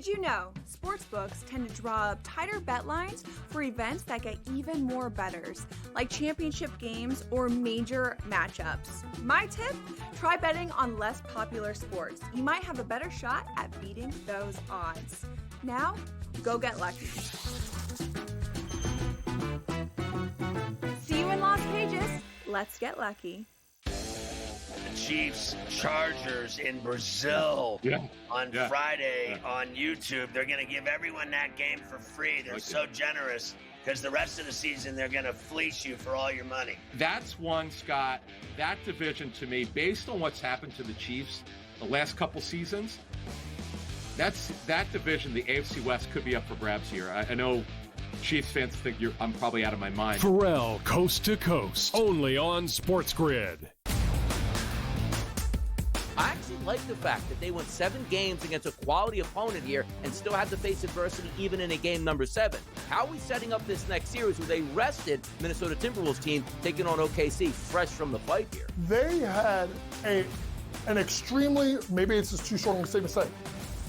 Did you know sportsbooks tend to draw up tighter bet lines for events that get even more bettors, like championship games or major matchups? My tip? Try betting on less popular sports. You might have a better shot at beating those odds. Now, go get lucky. See you in Las Vegas. Let's get lucky. Chiefs Chargers in Brazil on Friday on YouTube. They're going to give everyone that game for free. They're so generous because the rest of the season they're going to fleece you for all your money. That's one, Scott. That division to me, based on what's happened to the Chiefs the last couple seasons, that division, the AFC West, could be up for grabs here. I know Chiefs fans think I'm probably out of my mind. Pharrell, Coast to Coast, only on SportsGrid. I actually like the fact that they went 7 games against a quality opponent here and still had to face adversity even in a game number 7. How are we setting up this next series with a rested Minnesota Timberwolves team taking on OKC fresh from the fight here? They had an extremely, maybe it's just too short of a statement to say,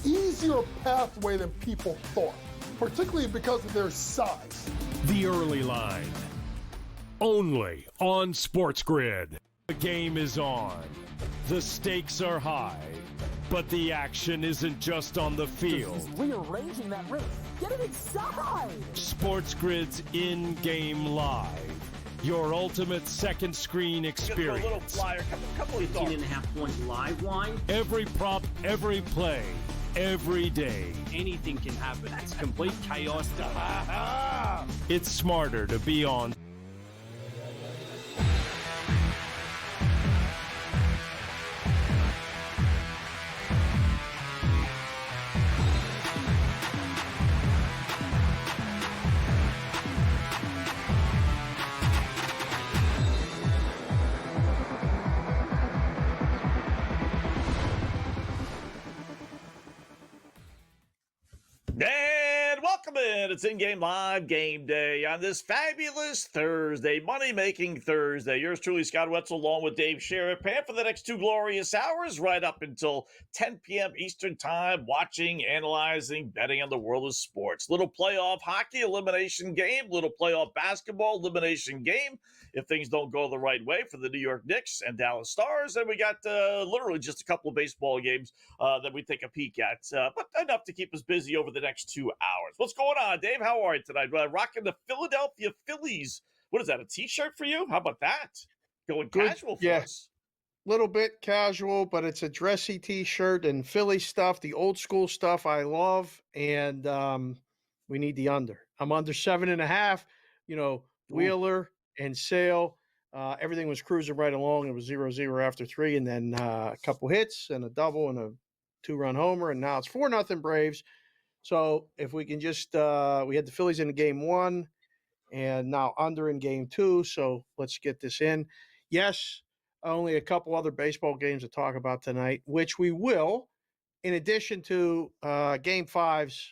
easier pathway than people thought, particularly because of their size. The Early Line, only on SportsGrid. The game is on. The stakes are high, but the action isn't just on the field. He's rearranging that ring. Get it inside! SportsGrid's in-game live. Your ultimate second screen experience. A little flyer, couple of 15.5 points live line. Every prop, every play, every day. Anything can happen. It's complete chaos. It's smarter to be on. And welcome in. It's in-game live game day on this fabulous Thursday, money-making Thursday. Yours truly, Scott Wetzel, along with Dave Sharapan for the next 2 glorious hours, right up until 10 p.m. Eastern Time, watching, analyzing, betting on the world of sports. Little playoff hockey elimination game, little playoff basketball elimination game, if things don't go the right way for the New York Knicks and Dallas Stars. And we got literally just a couple of baseball games that we take a peek at, but enough to keep us busy over the next 2 hours. What's going on, Dave? How are you tonight? Rocking the Philadelphia Phillies. What is that, a T-shirt for you? How about that? Going casual for us. Little bit casual, but it's a dressy T-shirt and Philly stuff, the old school stuff I love, and we need the under. I'm under 7.5. Wheeler and Sale. Everything was cruising right along. It was 0-0 after 3, and then a couple hits and a double and a 2-run homer, and now it's 4-0 Braves. So if we can just we had the Phillies in game 1 and now under in game 2. So let's get this in. Yes, only a couple other baseball games to talk about tonight, which we will, in addition to game 5s.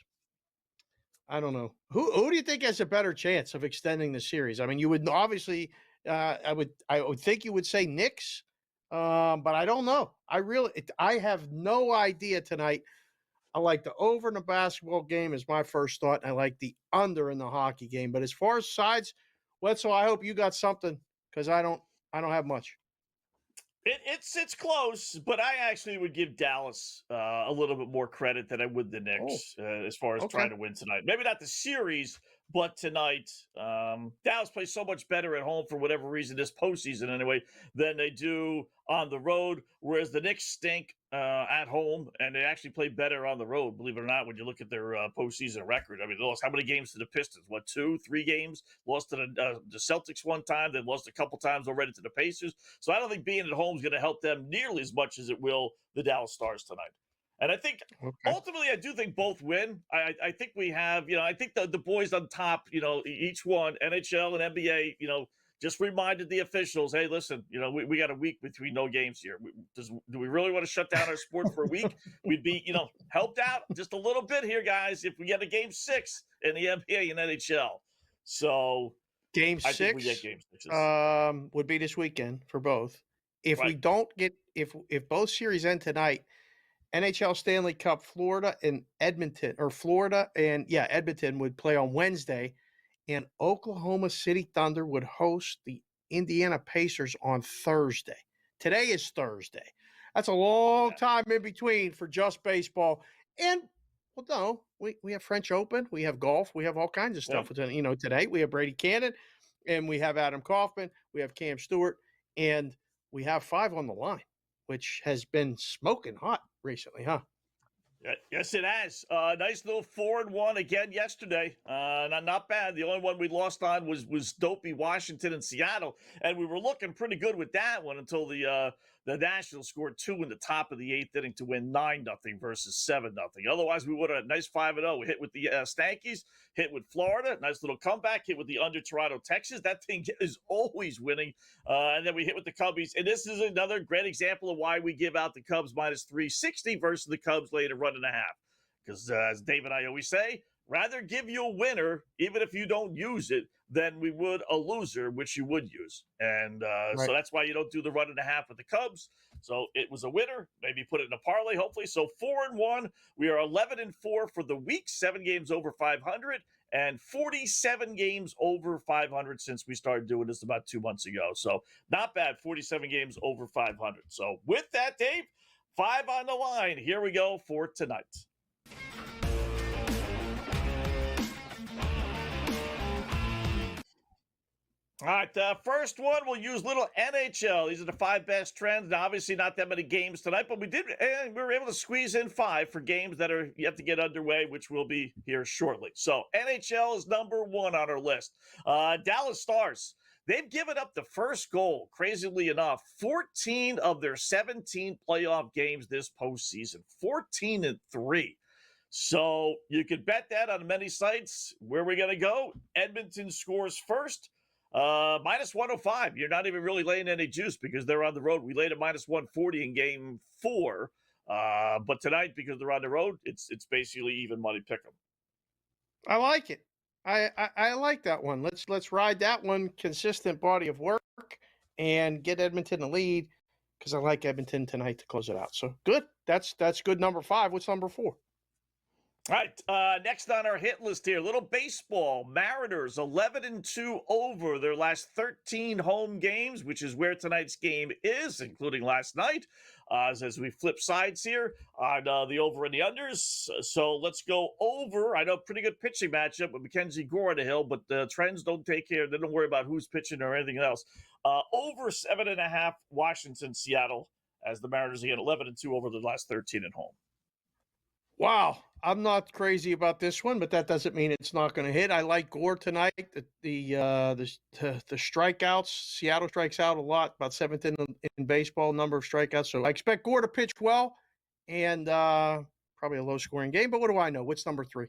I don't know. Who do you think has a better chance of extending the series? I mean, you would obviously I would think you would say Knicks, but I don't know. I have no idea tonight. I like the over in the basketball game is my first thought. I like the under in the hockey game. But as far as sides, Wetzel, I hope you got something because I don't have much. It's close, but I actually would give Dallas a little bit more credit than I would the Knicks as far as trying to win tonight. Maybe not the series, but tonight. Dallas plays so much better at home for whatever reason this postseason anyway than they do on the road, whereas the Knicks stink at home, and they actually play better on the road, believe it or not, when you look at their postseason record. I mean, they lost how many games to the Pistons? 2, 3 games? Lost to the Celtics one time, then lost a couple times already to the Pacers. So I don't think being at home is going to help them nearly as much as it will the Dallas Stars tonight. And I think ultimately, I do think both win. I think we have, I think the boys on top, each one, NHL and NBA, just reminded the officials, hey, listen, we got a week between no games here. Do we really want to shut down our sport for a week? We'd be, helped out just a little bit here, guys, if we get a game 6 in the NBA and NHL. So game 6 think we get game 6s. Would be this weekend for both. If Right. we don't get if both series end tonight NHL Stanley Cup, Florida and Edmonton, or Florida and Edmonton would play on Wednesday, and Oklahoma City Thunder would host the Indiana Pacers on Thursday. Today is Thursday. That's a long time in between for just baseball. And, well, no, we have French Open, we have golf, we have all kinds of stuff. Yeah. Today we have Brady Cannon, and we have Adam Kaufman, we have Cam Stewart, and we have 5 on the line, which has been smoking hot recently, huh? Yes, it has. Nice little 4-1 again yesterday. Not bad. The only one we lost on was dopey Washington and Seattle, and we were looking pretty good with that one until the Nationals scored 2 in the top of the 8th inning to win 9-0 versus 7-0. Otherwise, we would have a nice 5-0. We hit with the Stankies, hit with Florida, nice little comeback, hit with the under Toronto, Texas. That thing is always winning. And then we hit with the Cubbies. And this is another great example of why we give out the Cubs minus 360 versus the Cubs laying a run and a half. Because as Dave and I always say, rather give you a winner, even if you don't use it, than we would a loser, which you would use. And right. So that's why you don't do the run and a half with the Cubs. So it was a winner. Maybe put it in a parlay, hopefully. So 4-1. We are 11-4 for the week, 7 games over 500, and 47 games over 500 since we started doing this about 2 months ago. So not bad, 47 games over 500. So with that, Dave, 5 on the line. Here we go for tonight. All right, first one, we'll use little NHL. These are the 5 best trends. Now, obviously not that many games tonight, but we were able to squeeze in 5 for games that are yet to get underway, which will be here shortly. So NHL is number 1 on our list. Dallas Stars, they've given up the first goal, crazily enough, 14 of their 17 playoff games this postseason, 14-3. So you could bet that on many sites. Where are we going to go? Edmonton scores first. Minus 105. You're not even really laying any juice because they're on the road. We laid a minus 140 in game 4. But tonight, because they're on the road, it's basically even money pick 'em. I like it. I like that one. Let's ride that one. Consistent body of work and get Edmonton a lead because I like Edmonton tonight to close it out. So good. That's good. Number 5. What's number 4? All right, next on our hit list here, little baseball. Mariners 11-2 over their last 13 home games, which is where tonight's game is, including last night. As we flip sides here on the over and the unders. So let's go over. I know pretty good pitching matchup with Mackenzie Gore on the hill, but the trends don't take care. They don't worry about who's pitching or anything else. Over 7.5 Washington, Seattle, as the Mariners again 11-2 over the last 13 at home. Wow, I'm not crazy about this one, but that doesn't mean it's not going to hit. I like Gore tonight. The strikeouts. Seattle strikes out a lot, about 7th in baseball, number of strikeouts. So I expect Gore to pitch well, and probably a low-scoring game. But what do I know? What's number 3?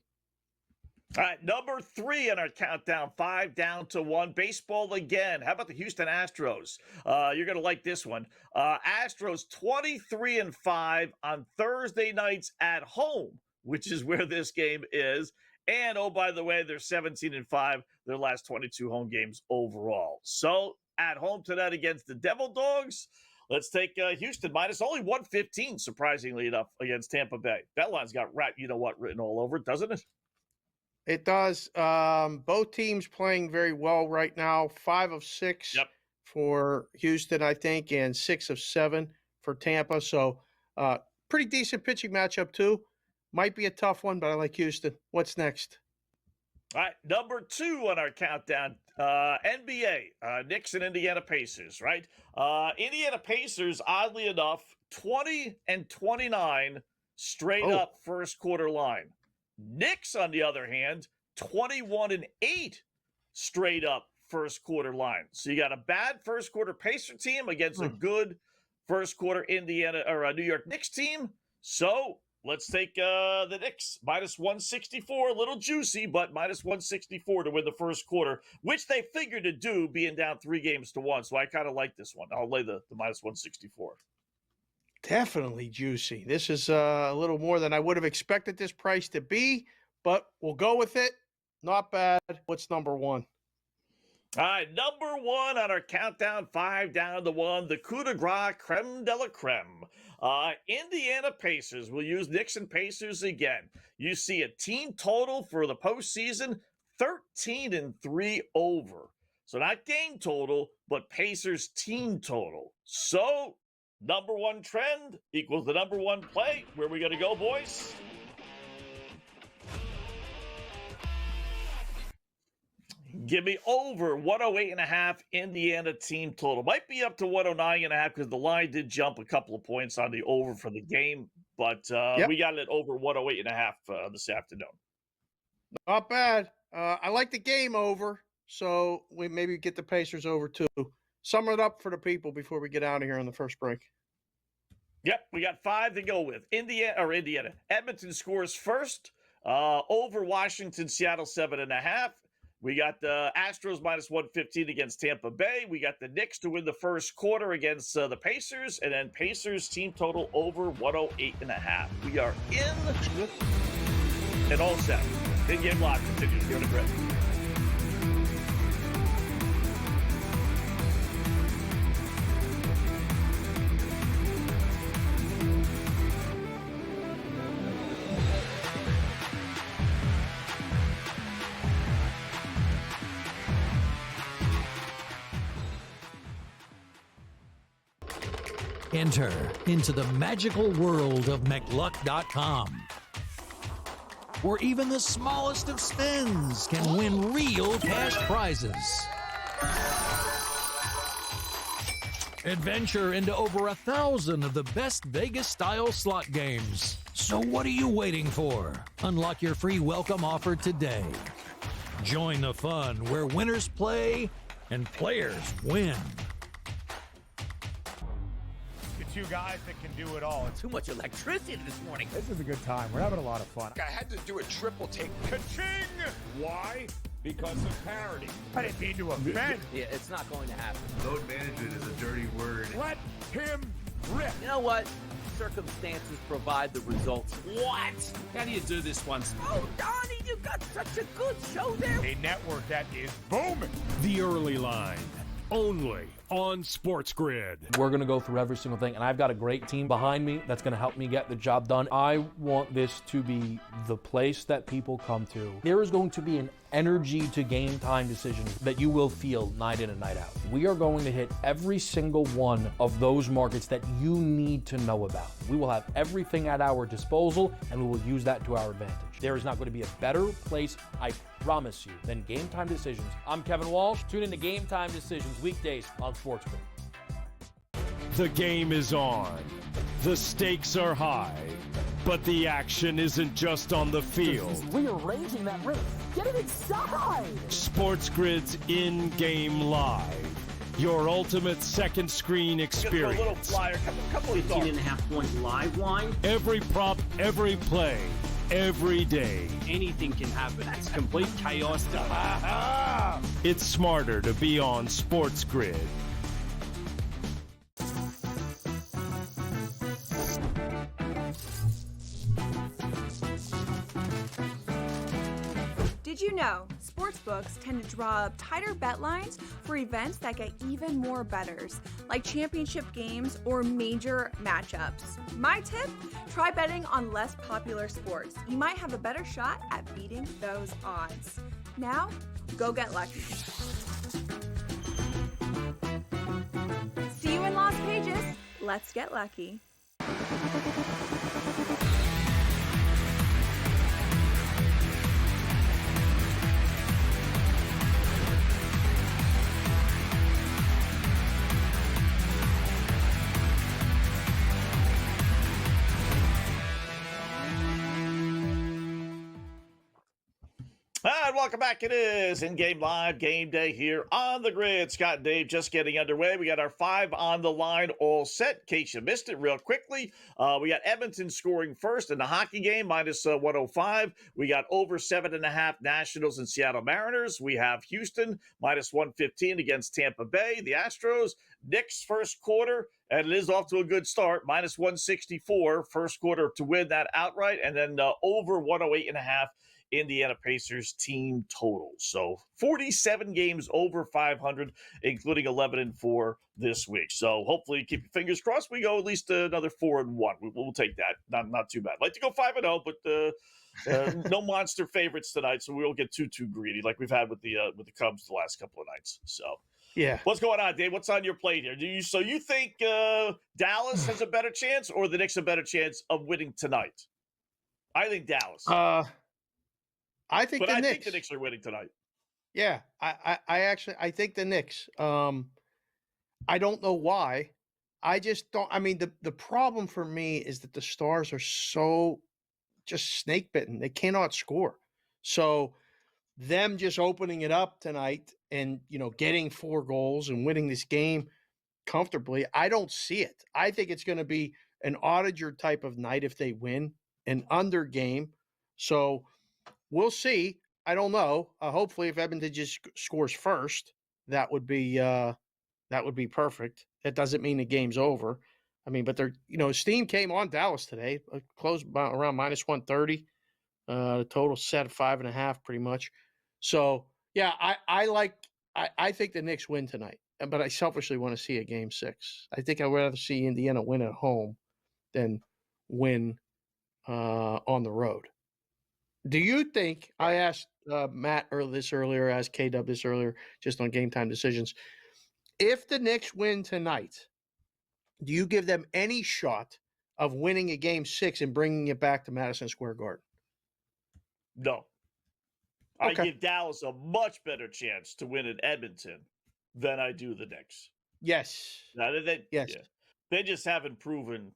All right, number 3 on our countdown, 5 down to 1. Baseball again. How about the Houston Astros? You're going to like this one. Astros 23-5 on Thursday nights at home, which is where this game is. And, oh, by the way, they're 17-5 their last 22 home games overall. So at home tonight against the Devil Dogs. Let's take Houston minus only 115, surprisingly enough, against Tampa Bay. That line's got written all over it, doesn't it? It does. Both teams playing very well right now. 5 of 6 for Houston, I think, and 6 of 7 for Tampa. So pretty decent pitching matchup, too. Might be a tough one, but I like Houston. What's next? All right, number 2 on our countdown, NBA, Knicks and Indiana Pacers, right? Indiana Pacers, oddly enough, 20-29 straight up first quarter line. Knicks, on the other hand, 21-8 straight up first quarter line. So you got a bad first quarter Pacer team against a good first quarter Indiana or a New York Knicks team. So let's take the Knicks minus 164, a little juicy, but minus 164 to win the first quarter, which they figured to do being down 3-1. So I kind of like this one. I'll lay the minus 164. Definitely juicy. This is a little more than I would have expected this price to be, but we'll go with it. Not bad. What's number 1? All right, number one on our countdown, 5 down to 1, the coup de grace, creme de la creme. Indiana Pacers. We'll use Knicks and Pacers again. You see a team total for the postseason, 13-3 over. So not game total, but Pacers team total. So number one trend equals the number one play. Where are we going to go, boys? Give me over 108.5 Indiana team total. Might be up to 109.5 because the line did jump a couple of points on the over for the game, but we got it over 108.5 this afternoon. Not bad. I like the game over, so we maybe get the Pacers over too. Sum it up for the people before we get out of here on the first break. Yep, we got 5 to go with. Indiana. Edmonton scores first. Over Washington, Seattle 7.5. We got the Astros minus 115 against Tampa Bay. We got the Knicks to win the first quarter against the Pacers. And then Pacers team total over 108.5. We are in and all set. In-game live continues here on the grid. Enter into the magical world of McLuck.com, where even the smallest of spins can win real cash prizes. Adventure into over 1,000 of the best Vegas-style slot games. So what are you waiting for? Unlock your free welcome offer today. Join the fun where winners play and players win. Two guys that can do it all. Too much electricity this morning. This is a good time. We're having a lot of fun. I had to do a triple take. Ka-ching! Why? Because of parity. I didn't mean to offend. Yeah, it's not going to happen. Load management is a dirty word. Let him rip. You know what? Circumstances provide the results. What? How do you do this once? Oh, Donnie, you got such a good show there. A network that is booming. The Early Line, only on SportsGrid. We're going to go through every single thing, and I've got a great team behind me that's going to help me get the job done. I want this to be the place that people come to. There is going to be an energy to game time decisions that you will feel night in and night out. We are going to hit every single one of those markets that you need to know about. We will have everything at our disposal, and we will use that to our advantage. There is not going to be a better place, I promise you, than Game Time Decisions. I'm Kevin Walsh. Tune in to Game Time Decisions weekdays on SportsGrid. The game is on. The stakes are high. But the action isn't just on the field. He's rearranging that roof. Get it inside! SportsGrid's in-game live. Your ultimate second screen experience. A little flyer, couple of 18.5-point live line. Every prop, every play, every day. Anything can happen. It's complete chaos. It's smarter to be on SportsGrid. Did you know sportsbooks tend to draw up tighter bet lines for events that get even more bettors, like championship games or major matchups? My tip? Try betting on less popular sports. You might have a better shot at beating those odds. Now, go get lucky. See you in Las Vegas. Let's get lucky. All right, welcome back. It is in-game live game day here on the grid. Scott and Dave just getting underway. We got our 5 on the line all set. In case you missed it real quickly, we got Edmonton scoring first in the hockey game, minus 105. We got over 7.5 Nationals and Seattle Mariners. We have Houston, minus 115 against Tampa Bay. The Astros, Knicks first quarter, and it is off to a good start, minus 164. First quarter to win that outright, and then over 108.5 Indiana Pacers team total. So 47 games over 500, including 11-4 this week. So hopefully, keep your fingers crossed. We go at least another 4-1. We'll take that. Not too bad. Like to go 5-0, but no monster favorites tonight, so we won't get too greedy like we've had with the Cubs the last couple of nights. So yeah, what's going on, Dave? What's on your plate here? So you think Dallas has a better chance, or the Knicks a better chance of winning tonight? I think Dallas. I think the Knicks. I think the Knicks are winning tonight. Yeah, I think the Knicks. I don't know why. I just don't. I mean, the problem for me is that the Stars are so just snake bitten. They cannot score. So them just opening it up tonight and getting 4 goals and winning this game comfortably, I don't see it. I think it's going to be an Oettinger type of night if they win, an under game. So we'll see. I don't know. Hopefully, if Edmonton just scores first, that would be perfect. That doesn't mean the game's over. I mean, but they're steam came on Dallas today, closed about around -130. The total set at 5.5, pretty much. So yeah, I think the Knicks win tonight, but I selfishly want to see a game 6. I think I'd rather see Indiana win at home than win on the road. Do you think, I asked Matt earlier, asked K-Dub this earlier, just on game time decisions. If the Knicks win tonight, do you give them any shot of winning a game 6 and bringing it back to Madison Square Garden? No. Okay. I give Dallas a much better chance to win in Edmonton than I do the Knicks. Yes. Yes. Yeah. They just haven't proven.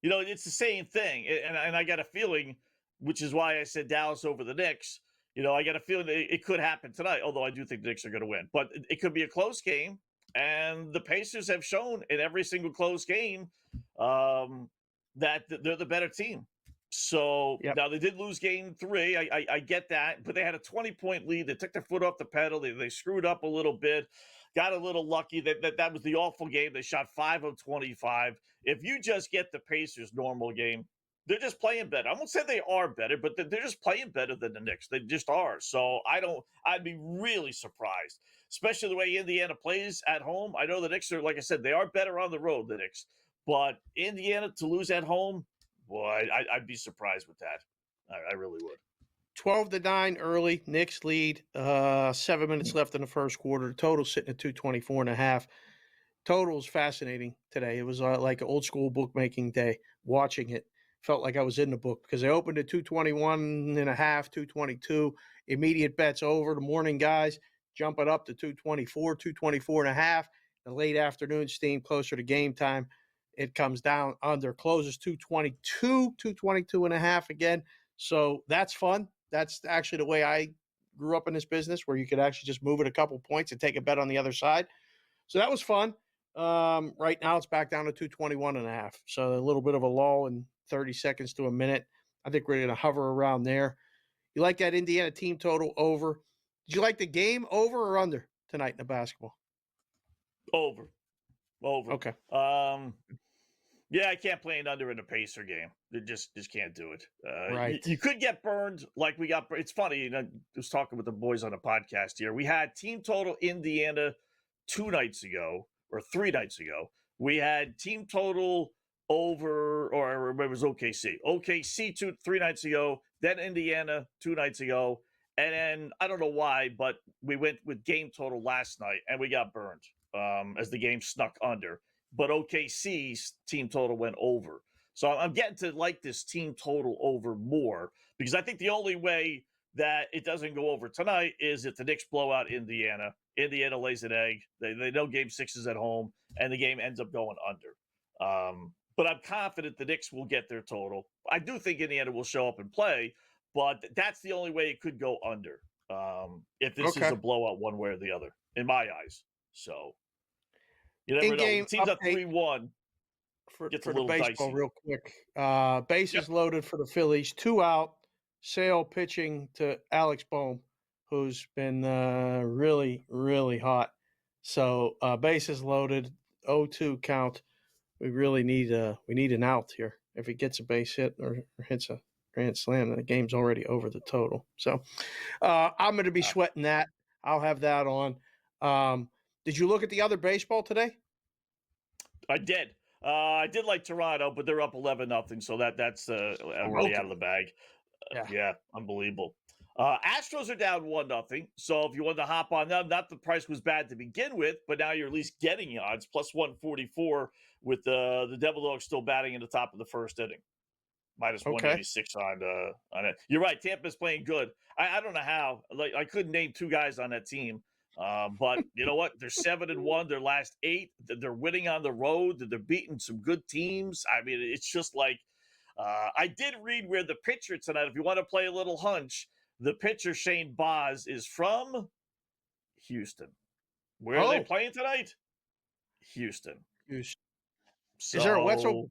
It's the same thing. And I got a feeling, which is why I said Dallas over the Knicks. I got a feeling that it could happen tonight, although I do think the Knicks are going to win. But it could be a close game. And the Pacers have shown in every single close game that they're the better team. So Now they did lose game 3. I get that, but they had a 20-point lead. They took their foot off the pedal. They screwed up a little bit, got a little lucky. That was the awful game. They shot 5 of 25. If you just get the Pacers' normal game, they're just playing better. I won't say they are better, but they're just playing better than the Knicks. They just are. So I'd be really surprised, especially the way Indiana plays at home. I know the Knicks are, like I said, they are better on the road, the Knicks. But Indiana to lose at home, boy, I'd be surprised with that. I really would. 12-9 early. Knicks lead. 7 minutes left in the first quarter. Total sitting at 224.5. Total is fascinating today. It was like an old school bookmaking day. Watching it, felt like I was in the book because they opened at 221.5, 222. Immediate bets over. The morning guys jump it up to 224, 224.5. The late afternoon steam closer to game time. It comes down under, closes 222, 222.5 again. So that's fun. That's actually the way I grew up in this business, where you could actually just move it a couple points and take a bet on the other side. So that was fun. Right now it's back down to 221.5. So a little bit of a lull in 30 seconds to a minute. I think we're going to hover around there. You like that Indiana team total over? Did you like the game over or under tonight in the basketball? Over. Okay. Yeah, I can't play an under in a Pacer game. You just can't do it. Right. You could get burned like we got. It's funny. I was talking with the boys on a podcast here. We had team total Indiana 2 nights ago or 3 nights ago. We had team total over, or it was OKC. OKC 3 nights ago. Then Indiana 2 nights ago. And then I don't know why, but we went with game total last night and we got burned as the game snuck under. But OKC's team total went over. So I'm getting to like this team total over more, because I think the only way that it doesn't go over tonight is if the Knicks blow out Indiana. Indiana lays an egg. They know game 6 is at home, and the game ends up going under. But I'm confident the Knicks will get their total. I do think Indiana will show up and play, but that's the only way it could go under if this is a blowout one way or the other, in my eyes. So you never know. The team's up 3-1. For the baseball, real quick. Bases loaded for the Phillies. 2 out. Sale pitching to Alex Bohm, who's been really, really hot. So bases loaded. 0-2 count. We really need an out here. If he gets a base hit or hits a grand slam, and the game's already over the total. So I'm going to be sweating that. I'll have that on. Did you look at the other baseball today? I did. I did like Toronto, but they're up 11-0, so that's already out of the bag. Yeah, unbelievable. Astros are down 1-0, so if you wanted to hop on them, not the price was bad to begin with, but now you're at least getting odds, plus 144 with the Devil Dogs still batting in the top of the first inning. Minus 186 on it. You're right, Tampa's playing good. I don't know how. Like, I couldn't name two guys on that team. But you know what? They're 7-1. Their last 8. They're winning on the road. They're beating some good teams. I mean, it's just like I did read where the pitcher tonight, if you want to play a little hunch, the pitcher Shane Baz is from Houston. Where are they playing tonight? Houston. So, is there a Wetzel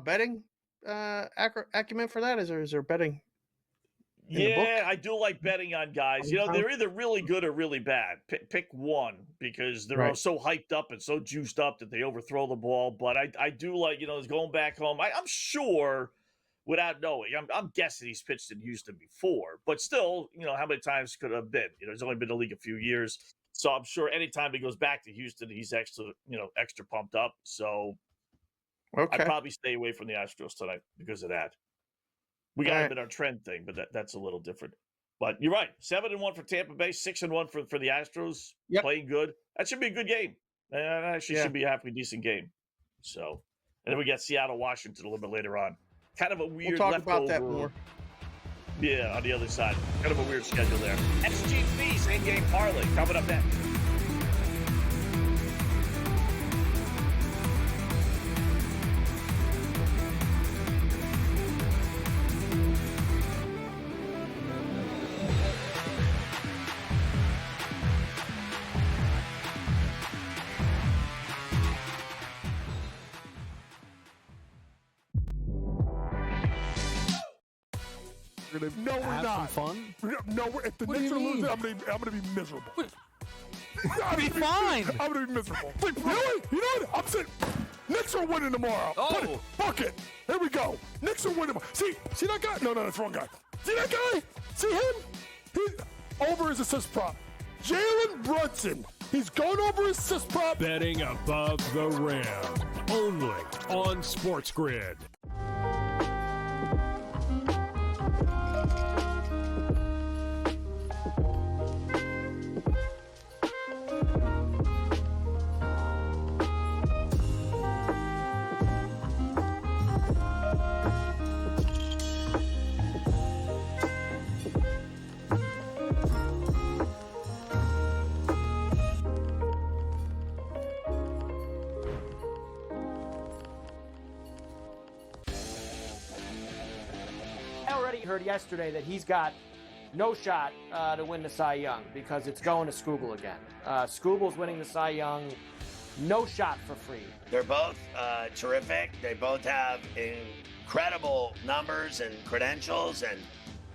betting acumen for that? Is there betting? Yeah, I do like betting on guys. You know, they're either really good or really bad. Pick one, because they're so hyped up and so juiced up that they overthrow the ball. But I do like, going back home. I'm sure, without knowing, I'm guessing he's pitched in Houston before. But still, how many times could it have been? He's only been in the league a few years. So I'm sure anytime he goes back to Houston, he's extra pumped up. So I'd probably stay away from the Astros tonight because of that. We got him in our trend thing, but that's a little different. But you're right. 7-1 for Tampa Bay, 6-1 for the Astros. Playing good. That should be a good game. That actually should be a halfway decent game. So, and then we got Seattle, Washington a little bit later on. Kind of a weird. We'll talk about that more. Yeah, on the other side. Kind of a weird schedule there. SGP, same game parlay, coming up next. No, we're not. Fun? No, if the Knicks are losing, I'm gonna be miserable. Be fine. I'm gonna be miserable. You know what? I'm saying Knicks are winning tomorrow. Oh, fuck it. Here we go. Knicks are winning tomorrow. See that guy? No, that's the wrong guy. See that guy? See him? He's over his assist prop. Jalen Brunson. He's going over his assist prop. Betting above the rim. Only on SportsGrid. Heard yesterday that he's got no shot to win the Cy Young because it's going to Skubal again. Skubal's winning the Cy Young. No shot for free. They're both terrific. They both have incredible numbers and credentials and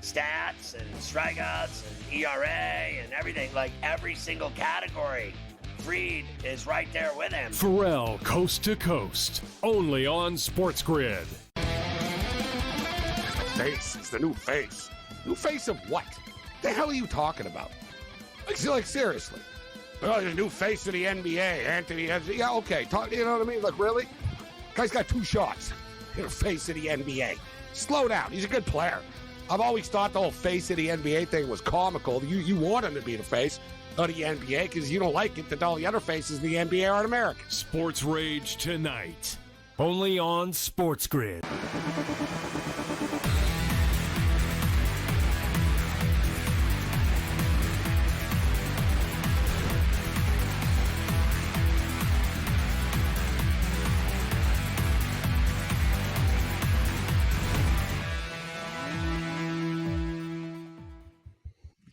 stats and strikeouts and ERA and everything, like every single category. Fried is right there with him. Pharrell, coast to coast, only on SportsGrid. Face. It's the new face. New face of what? The hell are you talking about? Like seriously. Oh, the new face of the NBA, Anthony. Yeah, okay. You know what I mean? Like, really? Guy's got 2 shots. You're the face of the NBA. Slow down. He's a good player. I've always thought the whole face of the NBA thing was comical. You want him to be the face of the NBA because you don't like it that all the other faces in the NBA aren't American. Sports Rage tonight. Only on SportsGrid.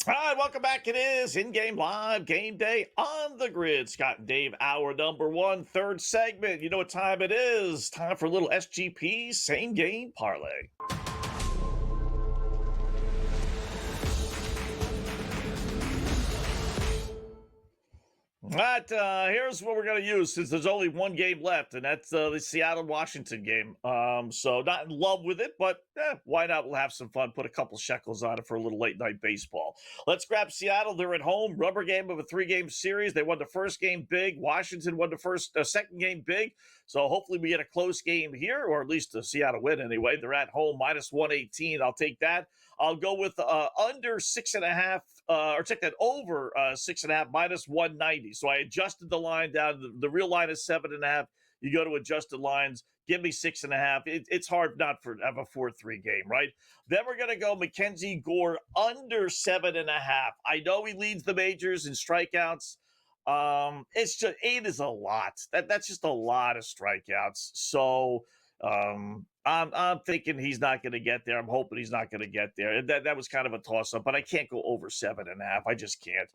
All right, welcome back. It is in-game live game day on the grid. Scott and Dave, hour number 1, third segment. You know what time it is? Time for a little SGP same game parlay. But here's what we're going to use since there's only one game left, and that's the Seattle-Washington game. So not in love with it, but why not? We'll have some fun. Put a couple shekels on it for a little late-night baseball. Let's grab Seattle. They're at home. Rubber game of a 3-game series. They won the first game big. Washington won the second game big. So hopefully we get a close game here, or at least a Seattle win anyway. They're at home, minus 118. I'll take that. I'll go with under 6.5, or take that over 6.5, minus 190. So I adjusted the line down. The real line is 7.5. You go to adjusted lines. Give me 6.5. It's hard not to have a 4-3 game, right? Then we're going to go Mackenzie Gore under 7.5. I know he leads the majors in strikeouts. It's just 8 is a lot. That's just a lot of strikeouts. So I'm thinking he's not going to get there. I'm hoping he's not going to get there. That was kind of a toss-up, but I can't go over 7.5. I just can't.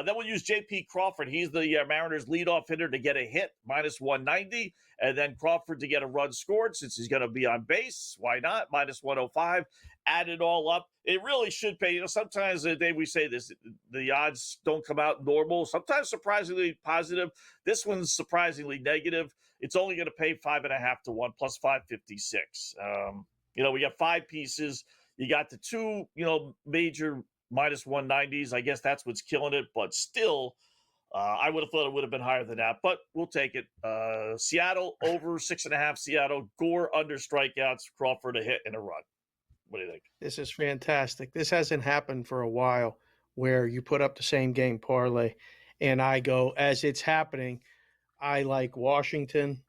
Then we'll use J.P. Crawford. He's the Mariners' leadoff hitter to get a hit, minus 190. And then Crawford to get a run scored since he's going to be on base. Why not? Minus 105. Add it all up. It really should pay. Sometimes, Dave, we say this, the odds don't come out normal. Sometimes surprisingly positive. This one's surprisingly negative. It's only going to pay 5.5 to 1 plus 556. We got 5 pieces. You got the 2, major minus 190s. I guess that's what's killing it. But still, I would have thought it would have been higher than that. But we'll take it. Seattle over 6.5. Seattle. Gore under strikeouts. Crawford a hit and a run. What do you think? This is fantastic. This hasn't happened for a while where you put up the same game parlay and I go, as it's happening, I like Washington.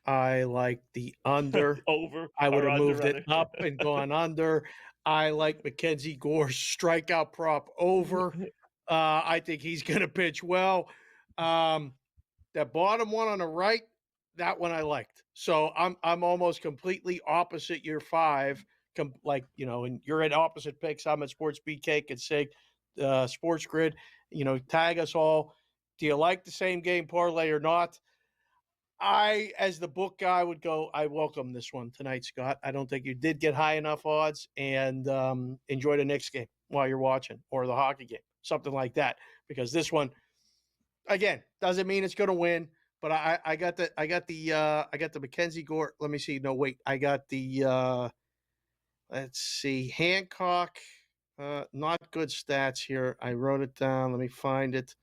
I like the under. Over. I would have moved it up and gone under. I like Mackenzie Gore's strikeout prop over. I think he's going to pitch well. That bottom one on the right, that one I liked. So I'm almost completely opposite your 5. And you're at opposite picks. I'm at Sports BK and Sig, SportsGrid. Tag us all. Do you like the same game parlay or not? I, as the book guy, would go, I welcome this one tonight, Scott. I don't think you did get high enough odds, and enjoy the next game while you're watching, or the hockey game, something like that. Because this one, again, doesn't mean it's going to win. But I got the Mackenzie Gore. Let me see. No, wait. I got the. Let's see. Hancock, not good stats here. I wrote it down. Let me find it.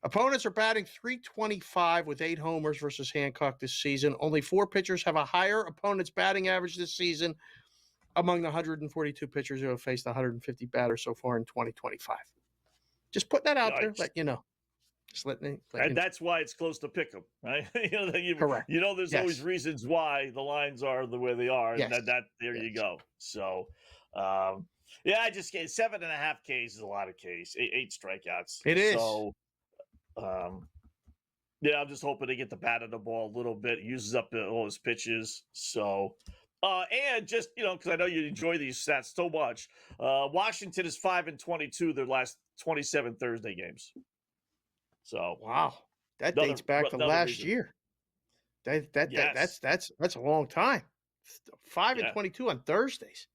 Opponents are batting .325 with 8 homers versus Hancock this season. Only 4 pitchers have a higher opponent's batting average this season among the 142 pitchers who have faced 150 batters so far in 2025. Just putting that out there, let you know. And that's why it's close to pick 'em, right? Correct. There's always reasons why the lines are the way they are, and there you go. So, I just get 7.5 Ks is a lot of Ks. 8 strikeouts. It is. So, I'm just hoping to get the bat of the ball a little bit. Uses up all his pitches. So, and just because I know you enjoy these stats so much. Washington is 5-22 their last 27 Thursday games. So wow, that dates back to last year. That's a long time. 5-22 on Thursdays.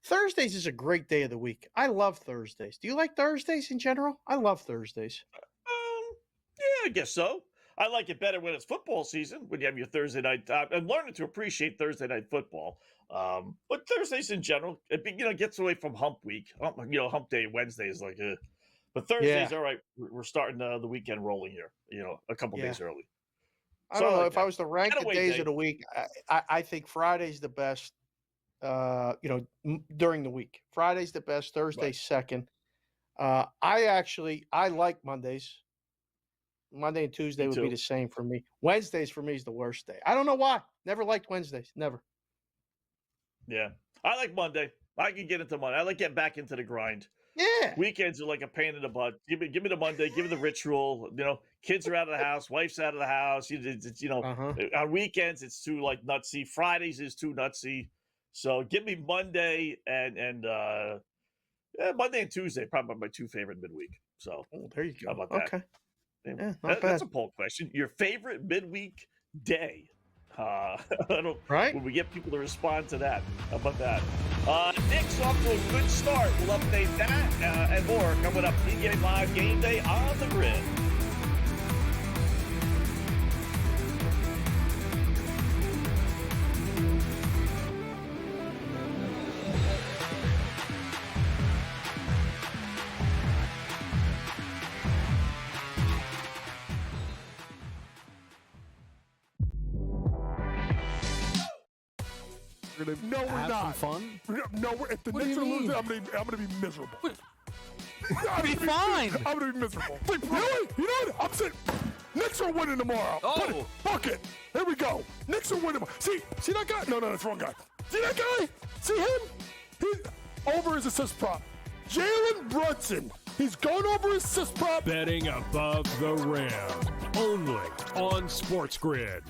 Thursdays is a great day of the week. I love Thursdays. Do you like Thursdays in general? I love Thursdays. I guess so. I like it better when it's football season, when you have your Thursday night. I'm learning to appreciate Thursday night football. But Thursdays in general, it gets away from hump week. Hump day Wednesday is like a. But Thursdays, all right, we're starting the weekend rolling here, a couple days early. I don't know. If I was to rank the days of the week, I think Friday's the best, during the week. Friday's the best, Thursday's second. I like Mondays. Monday and Tuesday would be the same for me. Wednesdays for me is the worst day. I don't know why. Never liked Wednesdays. Never. Yeah. I like Monday. I can get into Monday. I like getting back into the grind. Yeah. Weekends are like a pain in the butt. Give me the Monday. Give me the ritual. Kids are out of the house. Wife's out of the house. On weekends it's too nutsy. Fridays is too nutsy. So give me Monday and Monday and Tuesday probably my 2 favorite midweek. So there you go. How about that? Okay. Yeah, that's a poll question. Your favorite midweek day? Right. When we get people to respond to that. How about that? Nick's off to a good start. We'll update that and more coming up. Game Live Game Day on the Grid. No, we're have not. some fun? No, if the Knicks are losing, I'm gonna be miserable. Be fine. I'm gonna be miserable. You know what? I'm saying Knicks are winning tomorrow. Oh. Fuck it. Here we go. Knicks are winning tomorrow. See that guy? No, that's the wrong guy. See that guy? See him? He's over his assist prop. Jalen Brunson. He's going over his assist prop. Betting above the rim. Only on SportsGrid.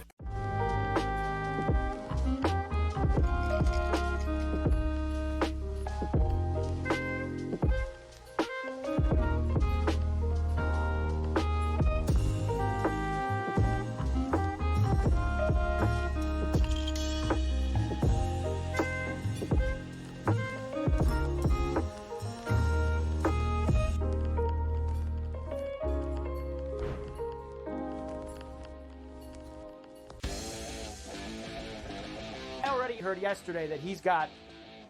Heard yesterday that he's got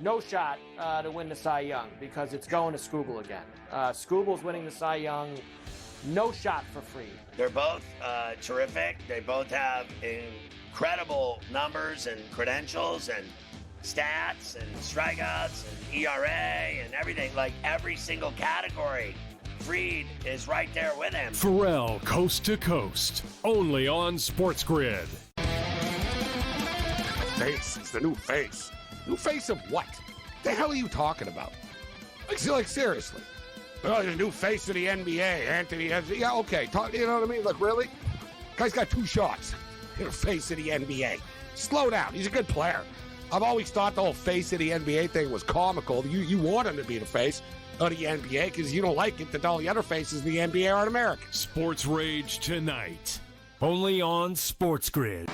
no shot to win the Cy Young because it's going to Skubal again. Skubal's winning the Cy Young, no shot for free. They're both terrific. They both have incredible numbers and credentials and stats and strikeouts and ERA and everything, like every single category. Fried is right there with him. Pharrell coast to coast, only on SportsGrid. Face is the new face. New face of what? The hell are you talking about? Like seriously. Oh, the new face of the NBA, Anthony. Yeah, okay. You know what I mean? Like, really? Guy's got 2 shots. You're the face of the NBA. Slow down. He's a good player. I've always thought the whole face of the NBA thing was comical. You want him to be the face of the NBA because you don't like it that all the other faces of the NBA aren't American. Sports Rage tonight. Only on SportsGrid.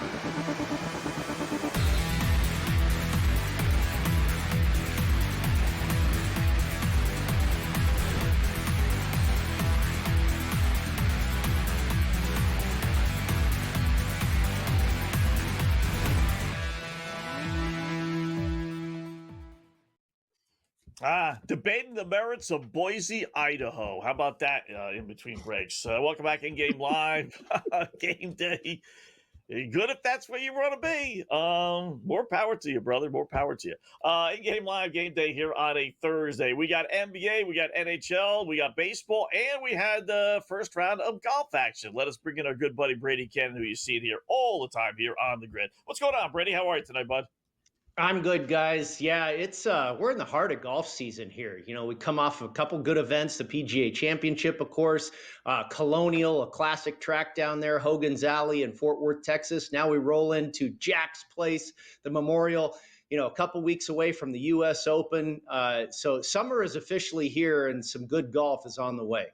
Debating the merits of Boise, Idaho. How about that in between breaks? Welcome back in Game Live, Game Day. Good if that's where you want to be. More power to you, brother. More power to you. In Game Live, Game Day here on a Thursday. We got NBA, we got NHL, we got baseball, and we had the first round of golf action. Let us bring in our good buddy Brady Cannon, who you see here all the time here on the grid. What's going on, Brady? How are you tonight, bud? I'm good, guys. Yeah, it's we're in the heart of golf season here. You know, we come off of a couple good events, the PGA Championship, of course, Colonial, a classic track down there, Hogan's Alley in Fort Worth, Texas. Now we roll into Jack's Place, the Memorial, you know, a couple weeks away from the U.S. Open. So summer is officially here and some good golf is on the way.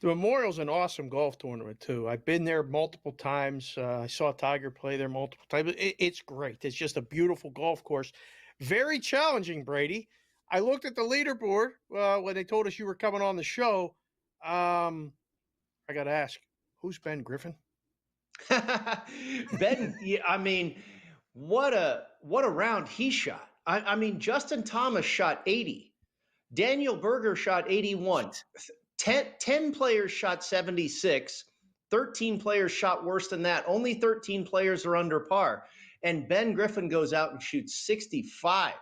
The Memorial's an awesome golf tournament, too. I've been there multiple times. I saw Tiger play there multiple times. It's great. It's just a beautiful golf course. Very challenging, Brady. I looked at the leaderboard when they told us you were coming on the show. I got to ask, who's Ben Griffin? Ben, I mean, what a round he shot. I mean, Justin Thomas shot 80. Daniel Berger shot 81. 10 players shot 76, 13 players shot worse than that. Only 13 players are under par. And Ben Griffin goes out and shoots 65.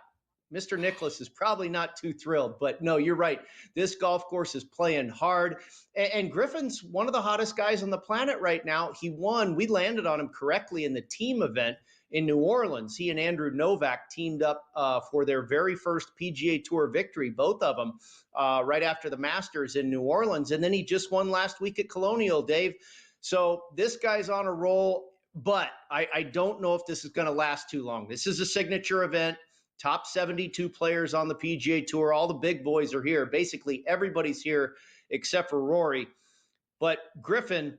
Mr. Nicholas is probably not too thrilled, but no, you're right. This golf course is playing hard. And Griffin's one of the hottest guys on the planet right now. He won. We landed on him correctly in the team event in New Orleans. He and Andrew Novak teamed up for their very first PGA Tour victory, both of them, right after the Masters in New Orleans. And then he just won last week at Colonial, Dave. So this guy's on a roll, but I don't know if this is going to last too long. This is a signature event. Top 72 players on the PGA Tour. All the big boys are here. Basically, everybody's here except for Rory. But Griffin,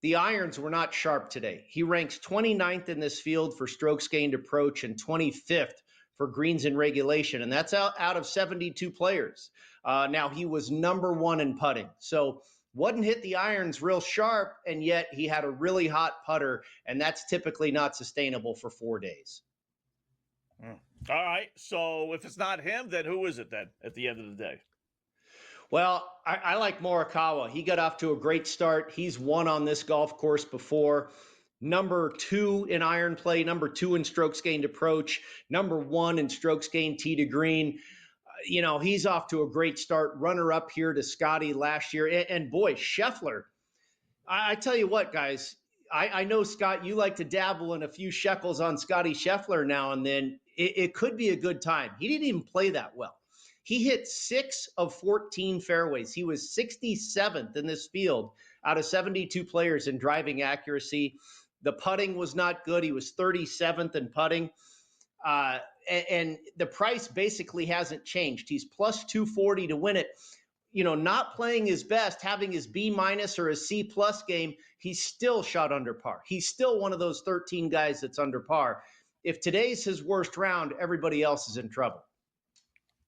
the irons were not sharp today. He ranks 29th in this field for strokes gained approach and 25th for greens in regulation. And that's out of 72 players. Now, he was number 1 in putting. So wouldn't hit the irons real sharp, and yet he had a really hot putter, and that's typically not sustainable for 4 days. All right. So if it's not him, then who is it then at the end of the day? Well, I like Morikawa. He got off to a great start. He's won on this golf course before. number 2 in iron play, number 2 in strokes gained approach, number 1 in strokes gained tee to green. He's off to a great start, runner up here to Scotty last year. And boy, Scheffler, I tell you what, guys, I know, Scott, you like to dabble in a few shekels on Scotty Scheffler now and then. It could be a good time. He didn't even play that well. He hit 6 of 14 fairways. He was 67th in this field out of 72 players in driving accuracy. The putting was not good. He was 37th in putting. And the price basically hasn't changed. He's plus 240 to win it. Not playing his best, having his B- or his C+ game, he's still shot under par. He's still one of those 13 guys that's under par. If today's his worst round, everybody else is in trouble.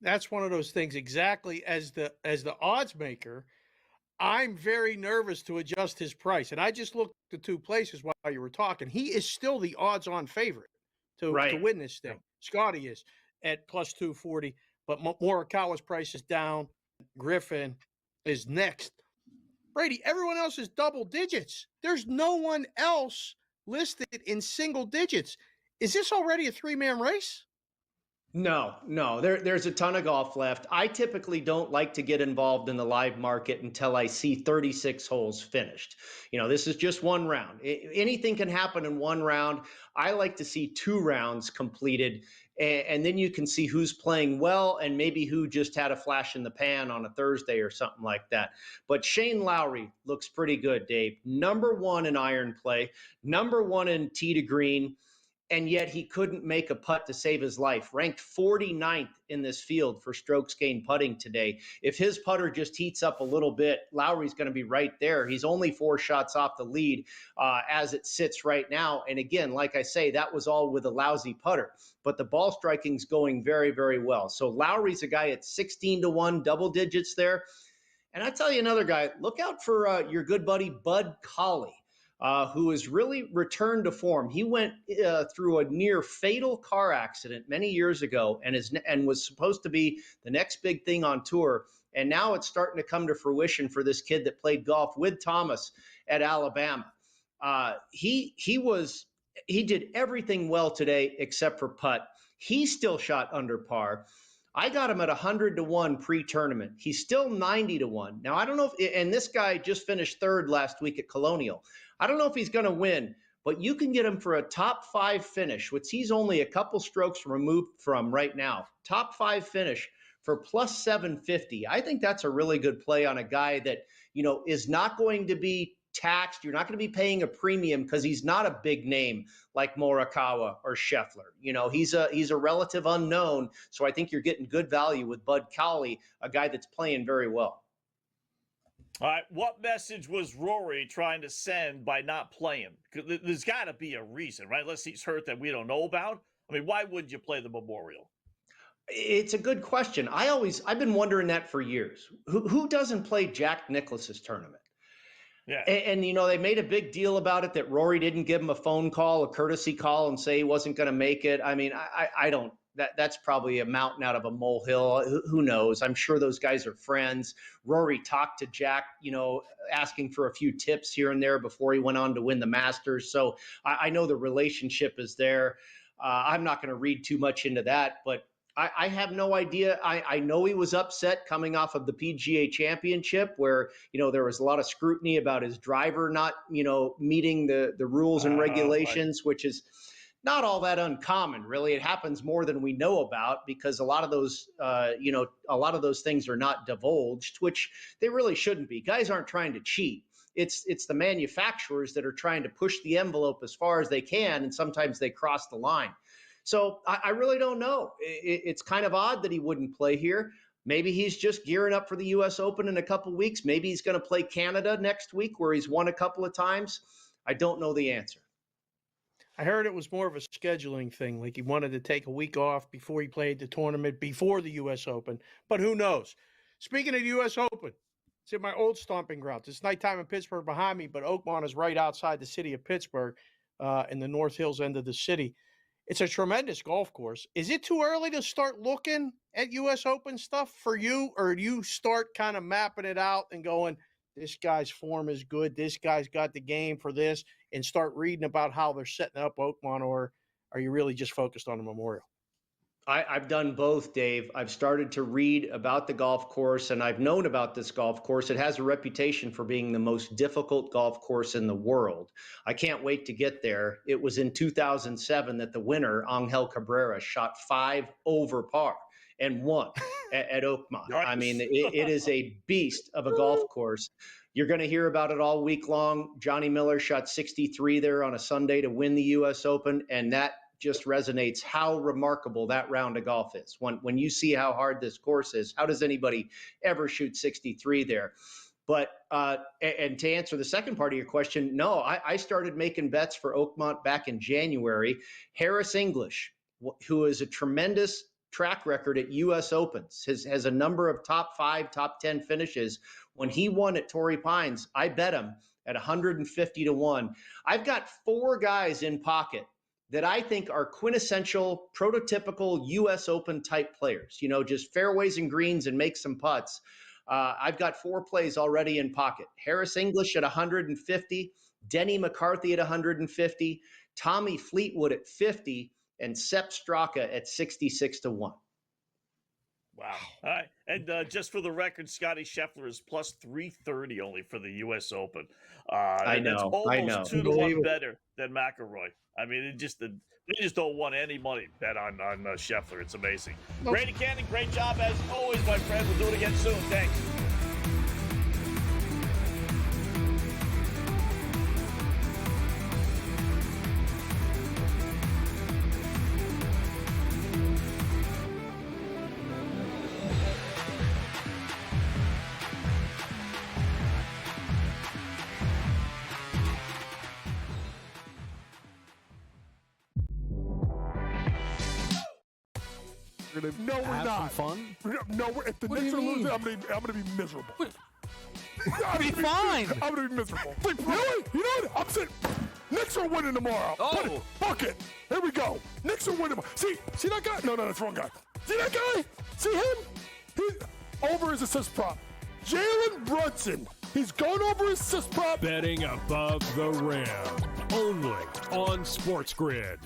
That's one of those things. Exactly as the odds maker, I'm very nervous to adjust his price. And I just looked at the 2 places while you were talking. He is still the odds-on favorite to win this thing. Scotty is at plus 240, but Morikawa's price is down. Griffin is next. Brady, everyone else is double digits. There's no one else listed in single digits. Is this already a 3-man race? No. There's a ton of golf left. I typically don't like to get involved in the live market until I see 36 holes finished. This is just one round. Anything can happen in one round. I like to see 2 rounds completed, and then you can see who's playing well and maybe who just had a flash in the pan on a Thursday or something like that. But Shane Lowry looks pretty good, Dave. Number 1 in iron play, number 1 in tee to green, and yet he couldn't make a putt to save his life. Ranked 49th in this field for strokes gained putting today. If his putter just heats up a little bit, Lowry's going to be right there. He's only 4 shots off the lead as it sits right now. And again, like I say, that was all with a lousy putter. But the ball striking's going very, very well. So Lowry's a guy at 16-1, double digits there. And I tell you another guy, look out for your good buddy Bud Cauley. Who has really returned to form. He went through a near fatal car accident many years ago and was supposed to be the next big thing on tour. And now it's starting to come to fruition for this kid that played golf with Thomas at Alabama. He did everything well today except for putt. He still shot under par. I got him at 100-1 pre-tournament. He's still 90-1. Now, I don't know and this guy just finished 3rd last week at Colonial. I don't know if he's going to win, but you can get him for a top 5 finish, which he's only a couple strokes removed from right now. Top 5 finish for plus 750. I think that's a really good play on a guy that, is not going to be taxed. You're not going to be paying a premium because he's not a big name like Morikawa or Scheffler. He's a relative unknown. So I think you're getting good value with Bud Cauley, a guy that's playing very well. All right, what message was Rory trying to send by not playing? There's got to be a reason, right? Unless he's hurt that we don't know about. I mean, why wouldn't you play the Memorial? It's a good question. I've been wondering that for years. Who doesn't play Jack Nicklaus's tournament? Yeah. And they made a big deal about it that Rory didn't give him a phone call, a courtesy call, and say he wasn't going to make it. I mean, I don't. That's probably a mountain out of a molehill. Who knows? I'm sure those guys are friends. Rory talked to Jack, asking for a few tips here and there before he went on to win the Masters. So I know the relationship is there. I'm not going to read too much into that, but I have no idea. I know he was upset coming off of the PGA Championship where, there was a lot of scrutiny about his driver not, meeting the rules and regulations, which is not all that uncommon, really. It happens more than we know about because a lot of those, things are not divulged, which they really shouldn't be. Guys aren't trying to cheat. It's the manufacturers that are trying to push the envelope as far as they can, and sometimes they cross the line. So I really don't know. It's kind of odd that he wouldn't play here. Maybe he's just gearing up for the U.S. Open in a couple weeks. Maybe he's going to play Canada next week where he's won a couple of times. I don't know the answer. I heard it was more of a scheduling thing, like he wanted to take a week off before he played the tournament, before the U.S. Open. But who knows? Speaking of the U.S. Open, it's in my old stomping grounds. It's nighttime in Pittsburgh behind me, but Oakmont is right outside the city of Pittsburgh in the North Hills end of the city. It's a tremendous golf course. Is it too early to start looking at U.S. Open stuff for you, or do you start kind of mapping it out and going, this guy's form is good, this guy's got the game for this, and start reading about how they're setting up Oakmont, or are you really just focused on the Memorial? I've done both, Dave. I've started to read about the golf course, and I've known about this golf course. It has a reputation for being the most difficult golf course in the world. I can't wait to get there. It was in 2007 that the winner, Angel Cabrera, shot 5 over par and won at Oakmont. Nice. I mean, it is a beast of a golf course. You're going to hear about it all week long. Johnny Miller shot 63 there on a Sunday to win the U.S. Open, and that just resonates how remarkable that round of golf is. When you see how hard this course is, how does anybody ever shoot 63 there? But and to answer the second part of your question, no, I started making bets for Oakmont back in January. Harris English, who is a tremendous track record at U.S. Opens, has a number of top 5, top 10 finishes. When he won at Torrey Pines, I bet him at 150 to 1. I've got 4 guys in pocket that I think are quintessential, prototypical U.S. Open type players, just fairways and greens and make some putts. I've got 4 plays already in pocket. Harris English at 150, Denny McCarthy at 150, Tommy Fleetwood at 50, and Sepp Straka at 66 to 1. Wow. All right. And just for the record, Scotty Scheffler is plus 330 only for the U.S. Open. I know. That's almost 2 to 1 better than McIlroy. I mean, they just don't want any money bet on Scheffler. It's amazing. Nope. Brady Cannon, great job as always, my friend. We'll do it again soon. Thanks. No, we're not. Fun? No, if the Knicks are losing, I'm gonna be miserable. Be fine. I'm gonna be miserable. Really? You know what? I'm saying Knicks are winning tomorrow. Oh, fuck it. Here we go. Knicks are winning. See that guy? No, that's the wrong guy. See that guy? See him? He's over his assist prop. Jalen Brunson. He's going over his assist prop. Betting above the rim. Only on SportsGrid.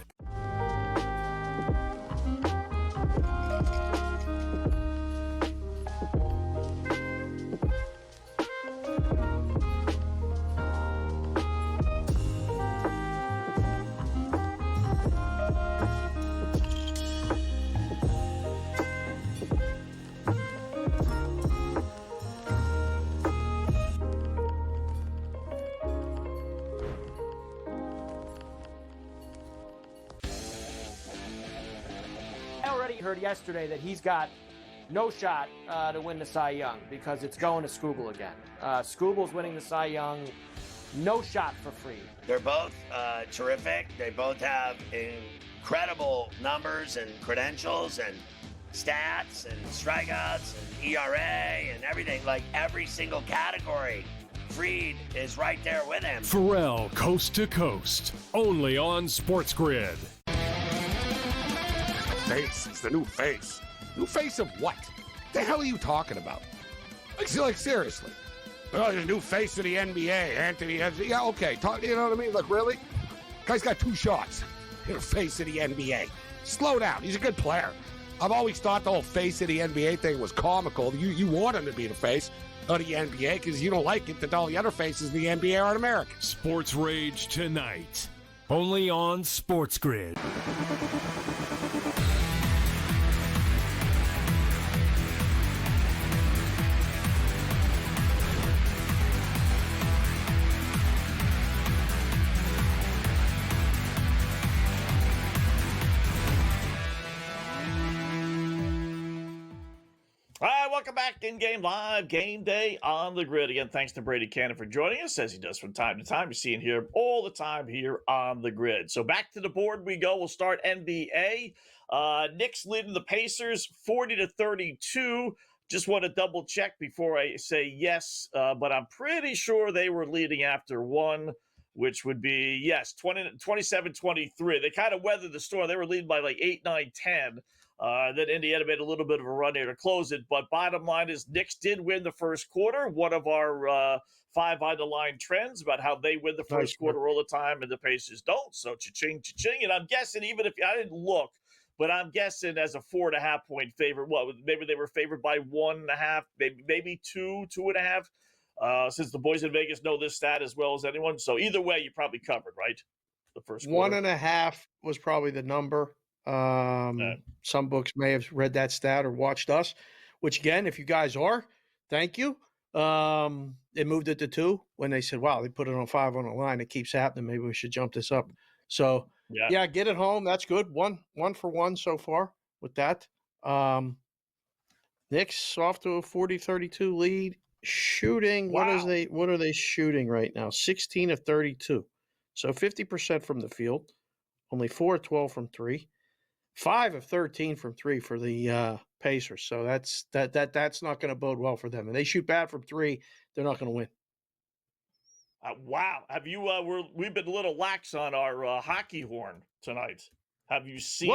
Heard yesterday that he's got no shot to win the Cy Young because it's going to Skubal again. Skubal's winning the Cy Young, no shot for free. They're both terrific. They both have incredible numbers and credentials and stats and strikeouts and ERA and everything, like every single category. Fried is right there with him. Pharrell, coast to coast, only on SportsGrid. Face is the new face. New face of what? The hell are you talking about? Like seriously. Oh, the new face of the NBA, Anthony. Yeah, okay. You know what I mean? Like, really? Guy's got 2 shots. You're the face of the NBA. Slow down. He's a good player. I've always thought the whole face of the NBA thing was comical. You want him to be the face of the NBA because you don't like it that all the other faces in the NBA aren't American. Sports Rage tonight. Only on SportsGrid. All right, welcome back in Game Live, Game Day on the Grid. Again, thanks to Brady Cannon for joining us, as he does from time to time. You're seeing here all the time here on the Grid. So back to the board we go. We'll start NBA. Knicks leading the Pacers 40-32. Just want to double check before I say yes, but I'm pretty sure they were leading after one, which would be, yes, 27-23. They kind of weathered the storm. They were leading by like 8, 9, 10. Then Indiana made a little bit of a run here to close it. But bottom line is Knicks did win the first quarter. One of our 5 on-the-line trends about how they win the first quarter all the time and the Pacers don't. So cha-ching, cha-ching. And I'm guessing even if I didn't look, but I'm guessing as a 4.5 point favorite, maybe they were favored by 1.5, maybe 2.5. Since the boys in Vegas know this stat as well as anyone. So either way, you probably covered, right? The first quarter. 1.5 was probably the number. Some books may have read that stat or watched us, which again, if you guys are, thank you. They moved it to 2 when they said, wow, they put it on 5 on the line. It keeps happening. Maybe we should jump this up. So yeah, get it home. That's good. One for one so far with that. Knicks off to a 40-32 lead. Shooting, wow. what are they shooting right now? 16 of 32. So 50% from the field. Only 4 of 12 from 3. 5 of 13 from 3 for the Pacers. So that's not going to bode well for them. And they shoot bad from 3, they're not going to win. Wow. Have you we've been a little lax on our hockey horn tonight. Have you seen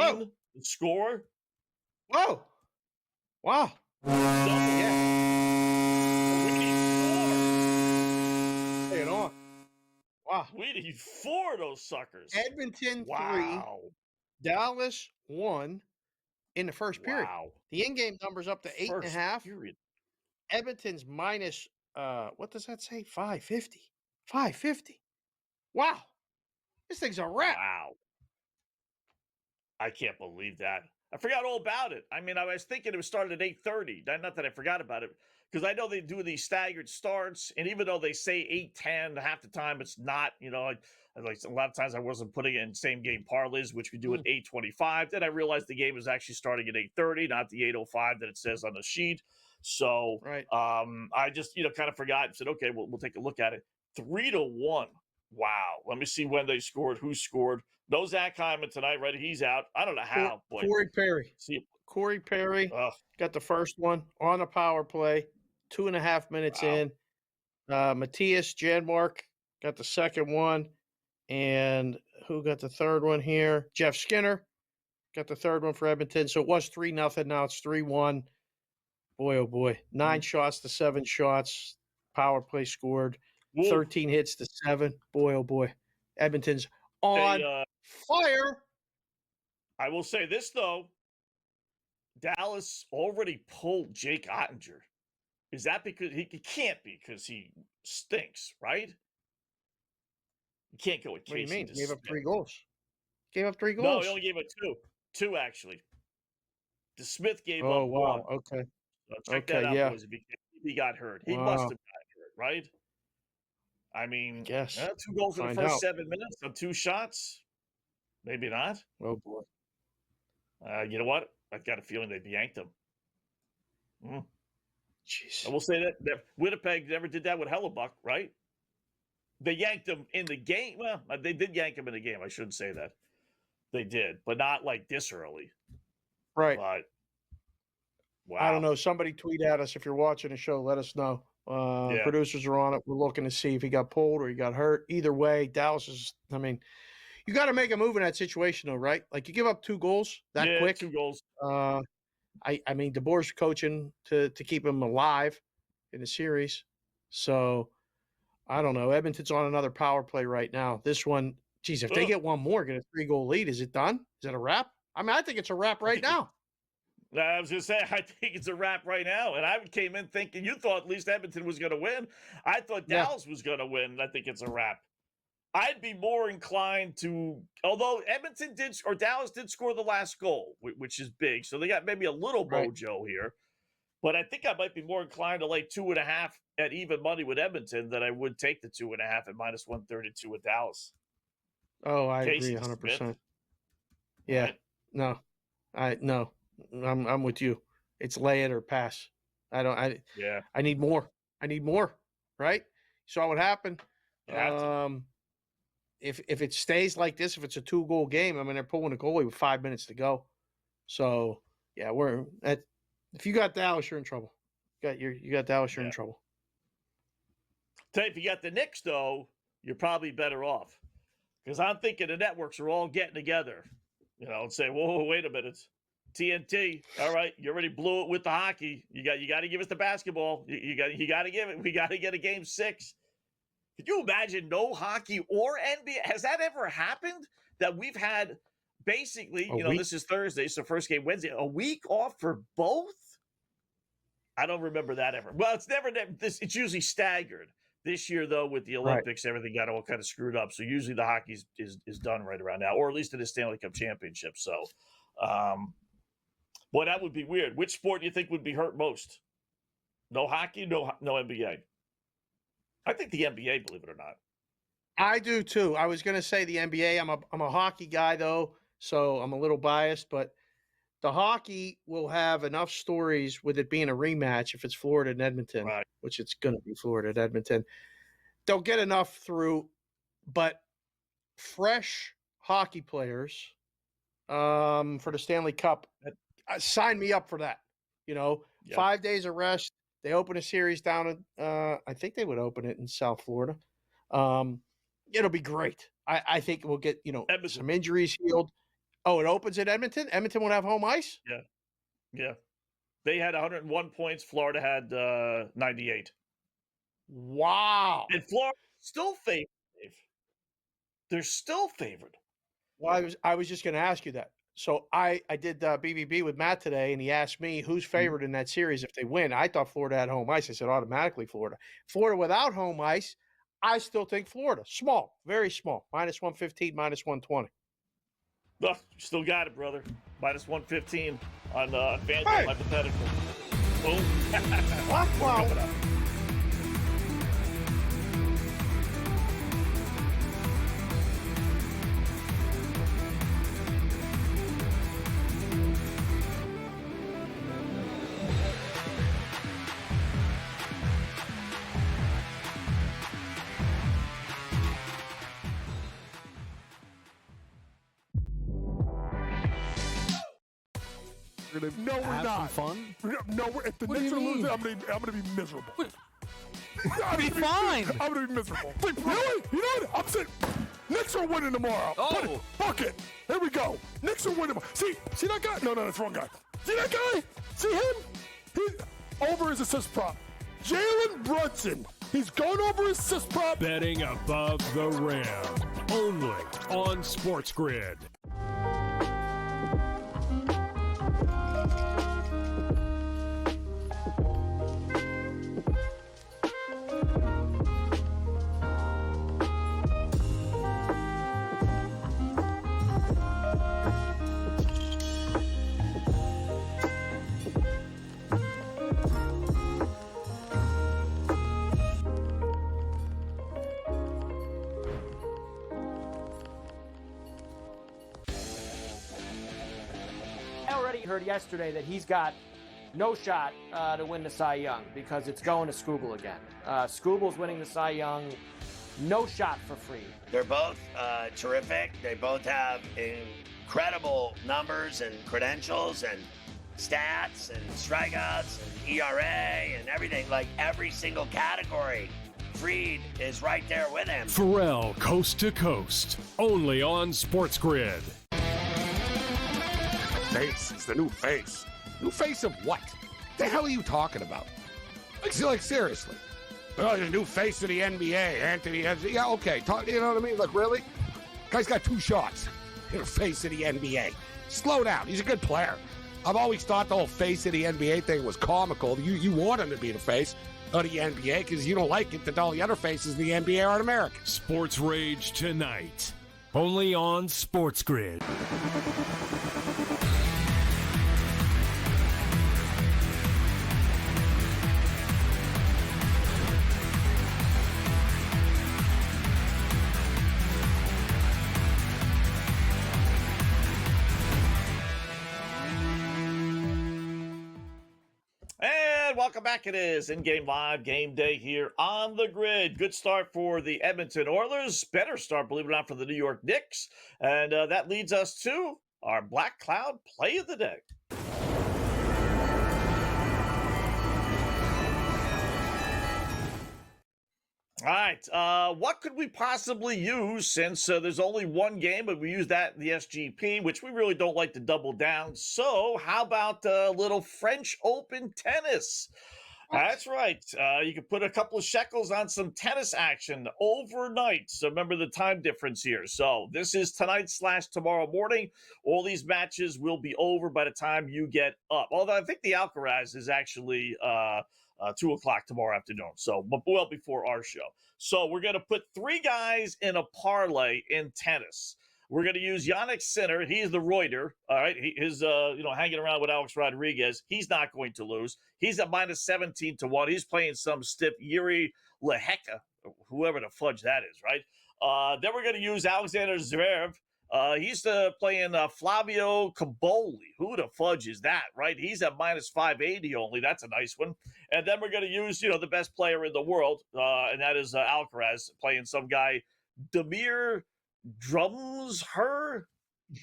the score? Whoa. Wow. Yeah. Stay it on. Wow. We need 4 of those suckers. Edmonton 3. Dallas 1 in the first period. Wow. The in-game number's up to 8.5. Edmonton's minus what does that say? 550. 550. Wow. This thing's a wrap. Wow. I can't believe that. I forgot all about it. I mean, I was thinking it was started at 8:30. Not that I forgot about it, because I know they do these staggered starts, and even though they say 8:10, half the time it's not. Like a lot of times I wasn't putting it in same game parlays, which we do at 8:25. Then I realized the game was actually starting at 8:30, not the 8:05 that it says on the sheet. So I just kind of forgot and said, okay, we'll take a look at it. 3-1. Wow. Let me see when they scored, who scored. No Zach Hyman tonight, right? He's out. I don't know how. Corey Perry. Corey Perry got the first one on a power play, 2.5 minutes in. Matthias Janmark got the second one. And who got the third one here? Jeff Skinner got the third one for Edmonton. So it was 3-0. Now it's 3-1. Boy, oh boy. 9 shots to 7 shots. Power play scored. 13 hits to 7. Boy, oh boy. Edmonton's on fire. I will say this, though. Dallas already pulled Jake Ottinger. Is that because he can't be because he stinks, right? You can't go with Casey. What do you mean? He gave up 3 goals. Gave up 3 goals. No, he only gave up 2. 2, actually. The Smith gave up 1. Okay. So check that out, boys. If he got hurt. He must have got hurt, right? I mean, 2 goals in the first 7 minutes on 2 shots. Maybe not. Oh, boy. You know what? I've got a feeling they'd yanked him. Jeez. I will say that Winnipeg never did that with Hellebuck, right? They yanked him in the game. Well, they did yank him in the game. I shouldn't say that. They did, but not like this early. Right. But, wow. I don't know. Somebody tweet at us if you're watching the show. Let us know. Producers are on it. We're looking to see if he got pulled or he got hurt. Either way, Dallas is, I mean, you got to make a move in that situation, though, right? Like, you give up 2 goals that quick. 2 goals. I mean, DeBoer's coaching to keep him alive in the series. So, I don't know. Edmonton's on another power play right now. This one, geez, if they get one more, get a 3-goal lead, is it done? Is it a wrap? I mean, I think it's a wrap right now. I was going to say, I think it's a wrap right now. And I came in thinking you thought at least Edmonton was going to win. I thought Dallas was going to win. And I think it's a wrap. I'd be more inclined to, although Edmonton did, or Dallas did score the last goal, which is big. So they got maybe a little mojo here. But I think I might be more inclined to lay 2.5 at even money with Edmonton than I would take the 2.5 at minus 132 with Dallas. Oh, I agree 100%. Smith. Yeah. Right. No. I'm with you. It's lay it or pass. I need more. Right? You saw what happened. If it stays like this, if it's a 2-goal game, I mean, they're pulling a goalie with 5 minutes to go. So yeah, if you got Dallas, you're in trouble. You got Dallas, you're in trouble. Tell you, if you got the Knicks, though, you're probably better off. Because I'm thinking the networks are all getting together, and say, whoa, wait a minute. TNT. All right, you already blew it with the hockey. You got to give us the basketball. You got to give it. We got to get a game 6. Could you imagine no hockey or NBA? Has that ever happened? That we've had basically, this is Thursday, so first game Wednesday, a week off for both? I don't remember that ever. Well, it's never this. It's usually staggered. This year, though, with the Olympics, everything got all kind of screwed up. So usually the hockey is done right around now, or at least in the Stanley Cup Championship. So, boy, that would be weird. Which sport do you think would be hurt most? No hockey, no NBA. I think the NBA, believe it or not. I do too. I was going to say the NBA. I'm a hockey guy though, so I'm a little biased, but the hockey will have enough stories with it being a rematch if it's Florida and Edmonton, which it's going to be Florida and Edmonton. They'll get enough through, but fresh hockey players for the Stanley Cup, sign me up for that. 5 days of rest. They open a series down in, I think they would open it in South Florida. It'll be great. I think we'll get, some injuries healed. Oh, it opens at Edmonton? Edmonton will have home ice? Yeah. They had 101 points. Florida had 98. Wow. And Florida still favored. They're still favored. Well, I was just going to ask you that. So I did BBB with Matt today, and he asked me who's favored in that series if they win. I thought Florida had home ice. I said automatically Florida. Florida without home ice, I still think Florida. Small, very small. -115, -120. Oh, still got it, brother. -115 on Fantasy hypothetical. Boom. Wow. Coming up. No, we're not. Fun? No, if the Knicks are losing, I'm gonna be miserable. I'll be fine. I'm gonna be miserable. Really? You know what? I'm saying Knicks are winning tomorrow. Oh. Fuck it. Here we go. Knicks are winning tomorrow. See that guy? No, that's the wrong guy. See that guy? See him? He's over his assist prop. Jalen Brunson. He's going over his assist prop. Betting above the rim. Only on SportsGrid. Heard yesterday that he's got no shot to win the Cy Young because it's going to Skubal again. Skubal's winning the Cy Young, no shot for free. They're both terrific. They both have incredible numbers and credentials and stats and strikeouts and ERA and everything, like every single category. Fried is right there with him. Pharrell coast to coast, only on SportsGrid. Face. It's the new face. New face of what? The hell are you talking about? Like seriously. Oh, the new face of the NBA, Anthony. Yeah, okay. You know what I mean? Like, really? Guy's got 2 shots. You're the face of the NBA. Slow down. He's a good player. I've always thought the whole face of the NBA thing was comical. You want him to be the face of the NBA because you don't like it that all the other faces in the NBA aren't American. Sports Rage tonight. Only on SportsGrid. Welcome back. It is in-game live game day here on the grid. Good start for the Edmonton Oilers. Better start, believe it or not, for the New York Knicks. And that leads us to our Black Cloud play of the day. All right. What could we possibly use since there's only one game, but we use that the SGP, which we really don't like to double down. So how about a little French Open tennis? That's right. You can put a couple of shekels on some tennis action overnight. So remember the time difference here. So this is tonight/tomorrow morning. All these matches will be over by the time you get up. Although I think the Alcaraz is actually 2 o'clock tomorrow afternoon. So well before our show. So we're going to put 3 guys in a parlay in tennis. We're going to use Yannick Sinner. He's the Reuter. All right. He's hanging around with Alex Rodriguez. He's not going to lose. He's at minus 17 to 1. He's playing some stiff Yuri Lehecka, whoever the fudge that is, right? Then we're going to use Alexander Zverev. He's playing Flavio Caboli. Who the fudge is that, right? He's at minus 580 only. That's a nice one. And then we're going to use, the best player in the world, and that is Alcaraz playing some guy, Damir Drums her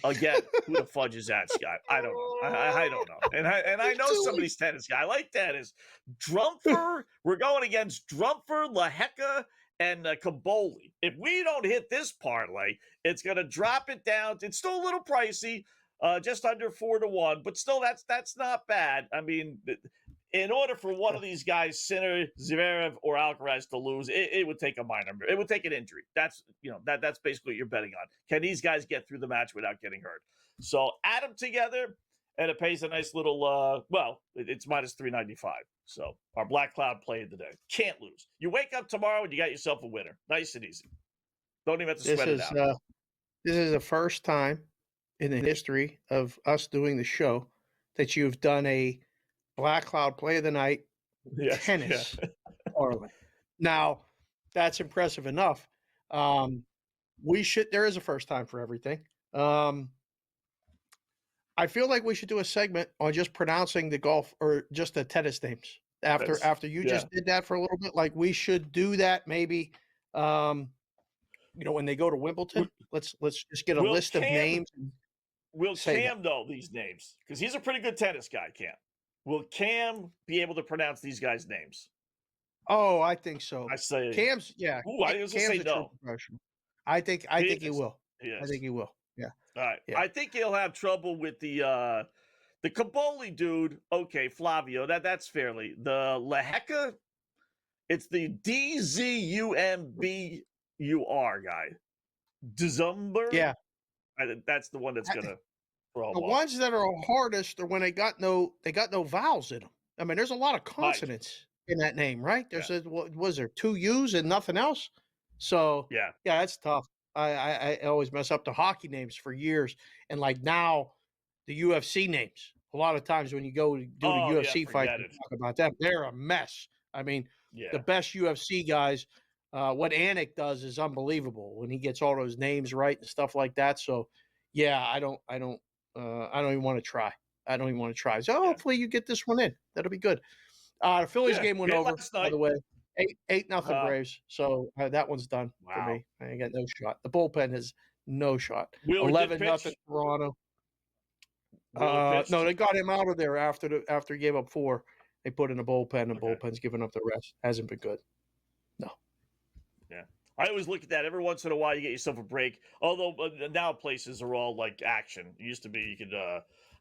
again. Who the fudge is that, Scott? I don't know. I don't know. And I know somebody's tennis guy. I like tennis. Drumpfer. We're going against Drumpfer, Lehecka, and Caboli. If we don't hit this parlay, it's going to drop it down. It's still a little pricey, just under 4 to 1, but still that's not bad. I mean, in order for one of these guys, Sinner, Zverev, or Alcaraz to lose, it would take a minor. It would take an injury. That's that's basically what you're betting on. Can these guys get through the match without getting hurt? So add them together, and it pays a nice little. It's minus 395. So our Black Cloud play of the day. Can't lose. You wake up tomorrow and you got yourself a winner. Nice and easy. Don't even have to sweat it out. This is the first time in the history of us doing the show that you've done a Black Cloud play of the night tennis parlay. Now, that's impressive enough. There is a first time for everything. I feel like we should do a segment on just pronouncing the golf or just the tennis names after you just did that for a little bit. Like we should do that maybe. When they go to Wimbledon, let's just get a list of names. Will Cam know these names? Because he's a pretty good tennis guy, Cam. Will Cam be able to pronounce these guys' names? Oh, I think so. I say Cam's, yeah. Ooh, I was going to say no. I think he will. I think he will. Yeah. All right. Yeah. I think he'll have trouble with the Caboli dude. Okay, Flavio. That's fairly. The Lehecka, it's the DZUMBUR guy. Dzumber? Yeah. That's the one that's going to throw him the off. ones that are hardest are when they got no vowels in them. I mean, there's a lot of consonants in that name, right? There's was there 2 U's and nothing else? So yeah, that's tough. I always mess up the hockey names for years, and like now, the UFC names. A lot of times when you go to do the UFC fight, and talk about them, they're a mess. I mean, the best UFC guys. What Anik does is unbelievable when he gets all those names right and stuff like that. So, yeah, I don't even want to try. So hopefully you get this one in. That'll be good. The Phillies game went over, by the way. 8-0 Braves. So that one's done for me. I got no shot. The bullpen has no shot. 11-0 Toronto. No, they got him out of there after he gave up 4. They put in a bullpen, and bullpen's giving up the rest. Hasn't been good. No. Yeah. I always look at that. Every once in a while, you get yourself a break. Although now places are all like action. It used to be you could.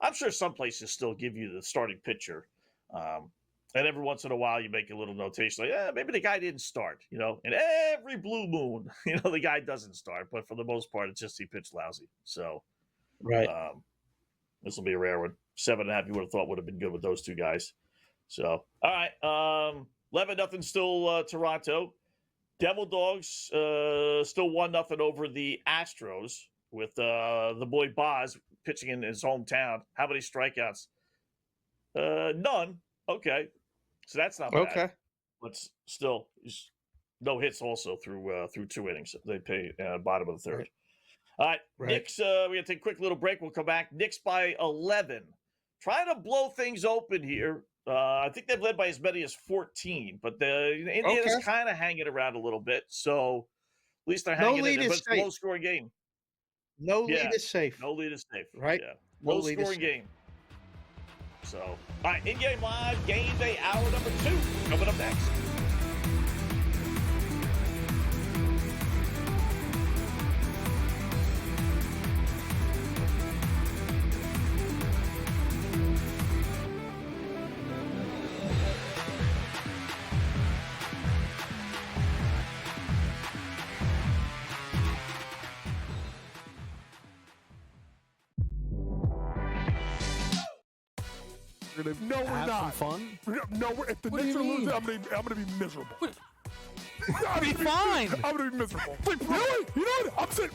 I'm sure some places still give you the starting pitcher, and every once in a while you make a little notation like, maybe the guy didn't start. And every blue moon, the guy doesn't start. But for the most part, it's just he pitched lousy. So, right. This will be a rare one. 7.5. You would have thought would have been good with those 2 guys. So, all right. 11-0 still Toronto. Devil Dogs still 1-0 over the Astros with the boy Boz pitching in his hometown. How many strikeouts? None. Okay. So that's not bad. Okay. But still, no hits also through 2 innings. They pay bottom of the 3rd. All right. Knicks, we're going to take a quick little break. We'll come back. Knicks by 11. Trying to blow things open here. I think they've led by as many as 14, but the Indiana's kind of hanging around a little bit. So at least they're hanging in there. But it's a low-scoring game. No lead is safe. No lead is safe. Right? Yeah. Low-scoring game. So, all right, in-game live, game day, hour number 2, coming up next. No, we're Have not. some fun? No, if the What do Knicks you are losing, mean? I'm gonna be miserable. Be fine. I'm gonna be miserable. You know what? I'm saying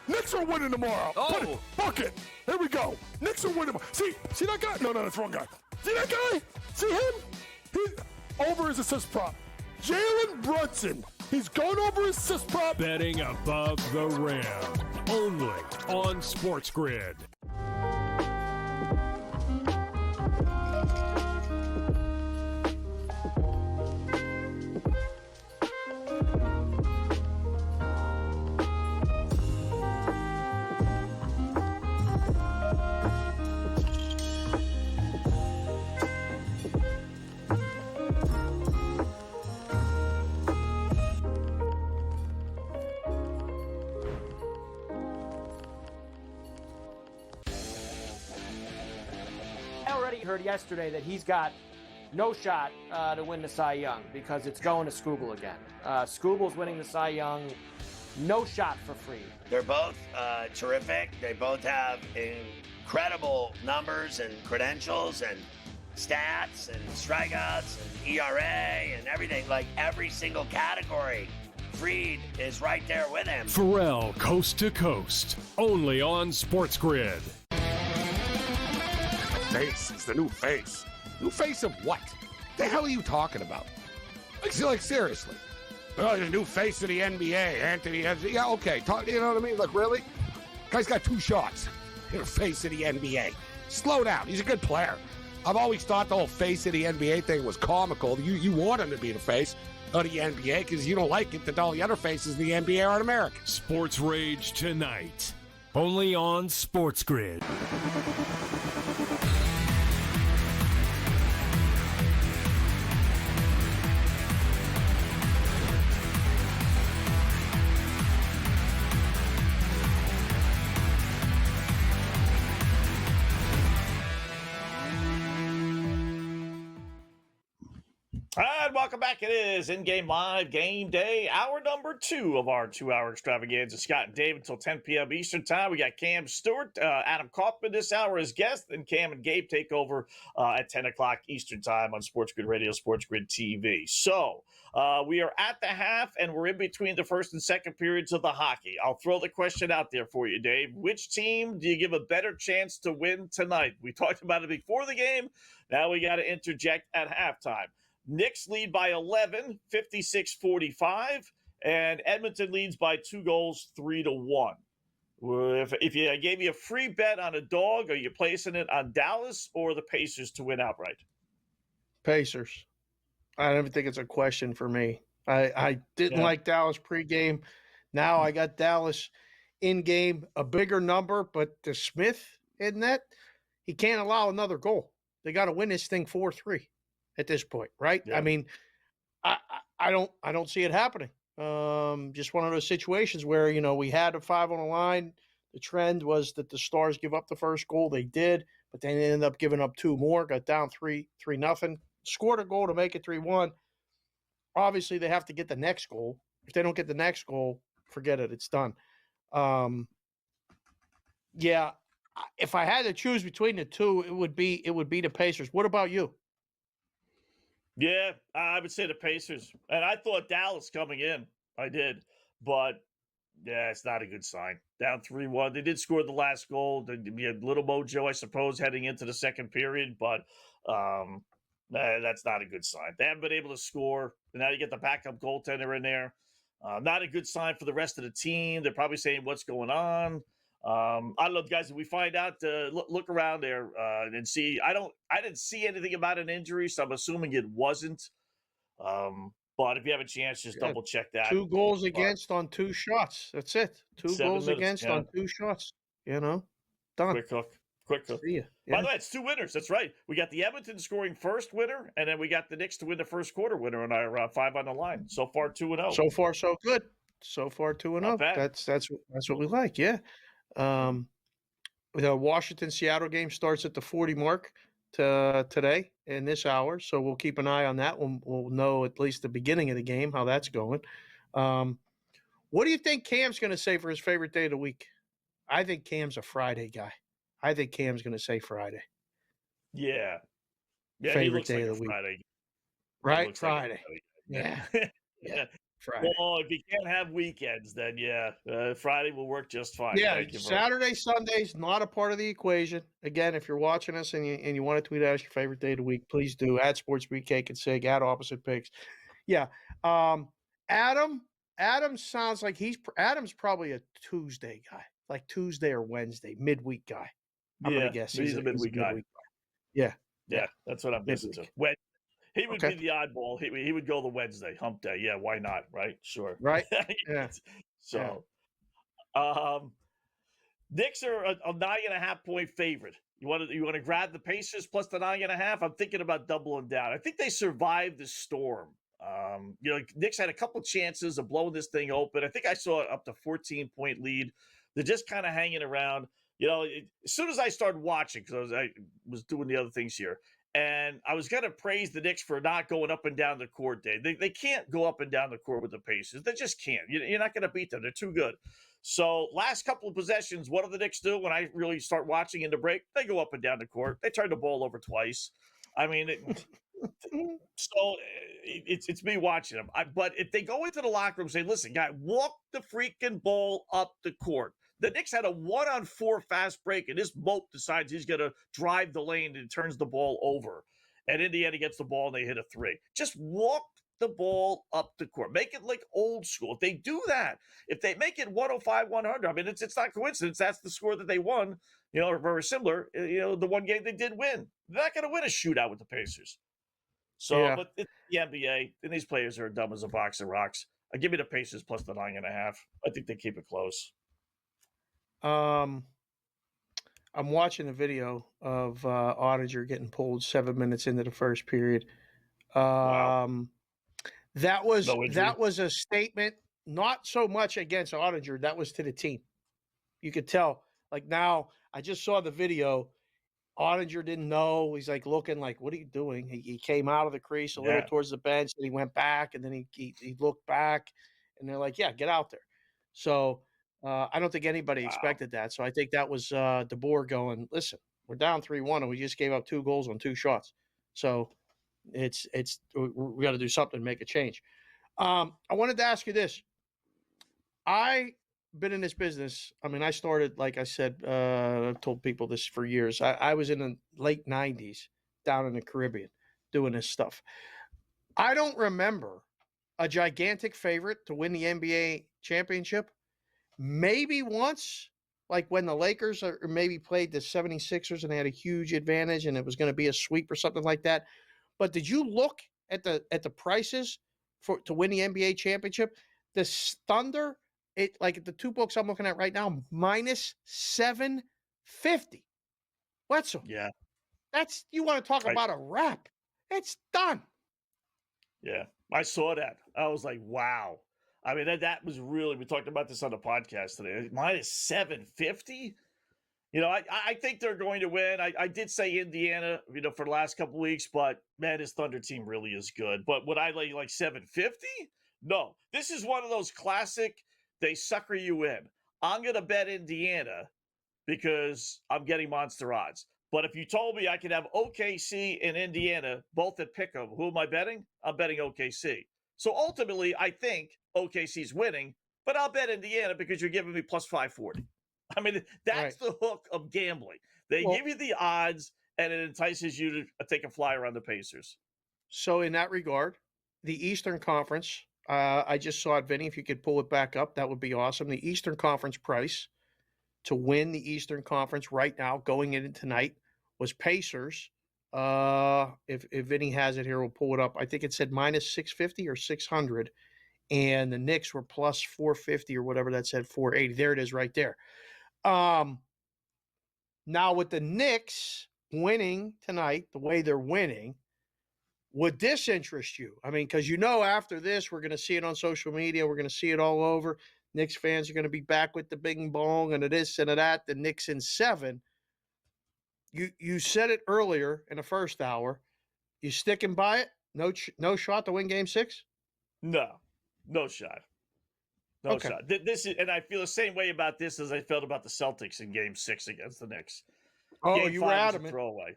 Knicks are winning tomorrow. Oh. Fuck it. Here we go. Knicks are winning tomorrow. See that guy? No, that's the wrong guy. See that guy? See him? He's over his assist prop. Jalen Brunson. He's going over his assist prop. Betting above the rim. Only on SportsGrid. Heard yesterday that he's got no shot to win the Cy Young because it's going to Skubal again. Skubal's winning the Cy Young, no shot for free. They're both terrific. They both have incredible numbers and credentials and stats and strikeouts and ERA and everything. Like every single category, Fried is right there with him. Pharrell coast to coast. Only on SportsGrid. Face. He's the new face. New face of what? The hell are you talking about? Like seriously. Oh, the new face of the NBA, Anthony. Yeah, okay. You know what I mean? Like, really? Guy's got 2 shots. You're the face of the NBA. Slow down. He's a good player. I've always thought the whole face of the NBA thing was comical. You want him to be the face of the NBA because you don't like it that all the other faces of the NBA aren't American. Sports Rage tonight. Only on SportsGrid. And welcome back. It is in-game live game day, hour number 2 of our 2-hour extravaganza. Scott and Dave until 10 p.m. Eastern time. We got Cam Stewart, Adam Kaufman this hour as guest, and Cam and Gabe take over at 10 o'clock Eastern time on SportsGrid Radio, SportsGrid TV. So we are at the half, and we're in between the first and second periods of the hockey. I'll throw the question out there for you, Dave. Which team do you give a better chance to win tonight? We talked about it before the game. Now we got to interject at halftime. Knicks lead by 11, 56-45, and Edmonton leads by 2 goals, 3-1. If I gave you a free bet on a dog, are you placing it on Dallas or the Pacers to win outright? Pacers. I don't even think it's a question for me. I didn't like Dallas pregame. Now I got Dallas in game, a bigger number, but the Smith in that, he can't allow another goal. They got to win this thing 4-3. At this point, right? Yeah. I mean, I don't see it happening. Just one of those situations where, we had a 5 on the line. The trend was that the Stars give up the first goal. They did, but then they ended up giving up 2 more, got down 3-0, scored a goal to make it 3-1. Obviously, they have to get the next goal. If they don't get the next goal, forget it. It's done. Yeah, if I had to choose between the two, it would be the Pacers. What about you? Yeah, I would say the Pacers. And I thought Dallas coming in. I did. But, yeah, it's not a good sign. Down 3-1. They did score the last goal. We had little mojo, I suppose, heading into the second period. But that's not a good sign. They haven't been able to score. And now you get the backup goaltender in there. Not a good sign for the rest of the team. They're probably saying, what's going on? I don't know, guys. If we find out, look around there and see. I didn't see anything about an injury, so I'm assuming it wasn't. But if you have a chance, just double check that. 2 goals against on 2 shots. That's it. 2 goals against on 2 shots. Done. Quick hook. See ya. By the way, it's 2 winners. That's right. We got the Edmonton scoring first winner, and then we got the Knicks to win the first quarter winner on our 5 on the line. So far, 2-0. So far, so good. So far, 2-0. That's what we like. Yeah. The Washington-Seattle game starts at the 40 mark today in this hour, so we'll keep an eye on that. We'll know at least the beginning of the game how that's going. What do you think Cam's going to say for his favorite day of the week? I think Cam's a Friday guy. I think Cam's going to say Friday. Yeah. Yeah, he favorite looks day like of a the week. Friday. Right? Looks like Friday. Yeah. Yeah. Friday. Well, if you can't have weekends, then Friday will work just fine. Yeah, Thank you very much. Saturday, Sunday's not a part of the equation. Again, if you're watching us and you want to tweet out your favorite day of the week, please do. At SportsGrid Cake and Sig, at Opposite Picks. Yeah. Adam sounds like Adam's probably a Tuesday guy, like Tuesday or Wednesday, midweek guy. I'm gonna guess he's a midweek guy. Yeah. Yeah, that's what I'm guessing too. He would be the oddball. He would go the Wednesday hump day. Yeah, why not? Right? Sure. Right. Yeah. So, Knicks are a 9.5 point favorite. You want to grab the Pacers plus the 9.5? I'm thinking about doubling down. I think they survived the storm. Knicks had a couple chances of blowing this thing open. I think I saw up to 14-point lead. They're just kind of hanging around. As soon as I started watching, because I was doing the other things here, and I was going to praise the Knicks for not going up and down the court, Dave. They can't go up and down the court with the Pacers. They just can't. You're not going to beat them. They're too good. So last couple of possessions, what do the Knicks do when I really start watching in the break? They go up and down the court. They turn the ball over twice. I mean, it's me watching them. But if they go into the locker room and say, listen, guy, walk the freaking ball up the court. The Knicks had a 1-on-4 fast break, and this mope decides he's going to drive the lane and turns the ball over. And in the end, he gets the ball, and they hit a three. Just walk the ball up the court. Make it like old school. If they do that, if they make it 105-100, I mean, it's not coincidence. That's the score that they won, or very similar, the one game they did win. They're not going to win a shootout with the Pacers. So, But it's the NBA, and these players are dumb as a box of rocks. Give me the Pacers plus the 9.5. I think they keep it close. I'm watching a video of Ottinger getting pulled 7 minutes into the first period. Wow. That was a statement, not so much against Ottinger. That was to the team. You could tell. Like now, I just saw the video. Ottinger didn't know. He's like looking like, what are you doing? He came out of the crease a little towards the bench, and he went back, and then he looked back, and they're like, yeah, get out there. So I don't think anybody expected that. So I think that was DeBoer going, listen, we're down 3-1, and we just gave up 2 goals on 2 shots. So we got to do something to make a change. I wanted to ask you this. I've been in this business. I mean, I started, like I said, I've told people this for years. I was in the late 90s down in the Caribbean doing this stuff. I don't remember a gigantic favorite to win the NBA championship. Maybe once, like when the Lakers maybe played the 76ers and they had a huge advantage and it was going to be a sweep or something like that. But did you look at the prices to win the NBA championship? The Thunder, like the 2 books I'm looking at right now, minus 750. Wetzel. Yeah. That's, you want to talk about a wrap. It's done. Yeah. I saw that. I was like, wow. I mean, that was really, we talked about this on the podcast today. Minus 750. I think they're going to win. I did say Indiana, for the last couple of weeks, but man, this Thunder team really is good. But would I lay like 750? No. This is one of those classic, they sucker you in. I'm going to bet Indiana because I'm getting monster odds. But if you told me I could have OKC and Indiana both at pick'em, who am I betting? I'm betting OKC. So ultimately, I think OKC's winning, but I'll bet Indiana because you're giving me plus 540. I mean, that's the hook of gambling. They give you the odds, and it entices you to take a flyer on the Pacers. So in that regard, the Eastern Conference, I just saw it, Vinny. If you could pull it back up, that would be awesome. The Eastern Conference price to win the Eastern Conference right now, going into tonight, was Pacers. If Vinny has it here, we'll pull it up. I think it said minus 650 or 600, and the Knicks were plus 450 or whatever that said, 480. There it is right there. Now with the Knicks winning tonight, the way they're winning, would this interest you? I mean, because after this, we're going to see it on social media. We're going to see it all over. Knicks fans are going to be back with the bing bong and this and that. The Knicks in 7. You said it earlier in the first hour. You sticking by it? No shot to win Game 6? No shot. No shot. This is, and I feel the same way about this as I felt about the Celtics in Game 6 against the Knicks. Oh, Game you 5 were was adamant. a throwaway.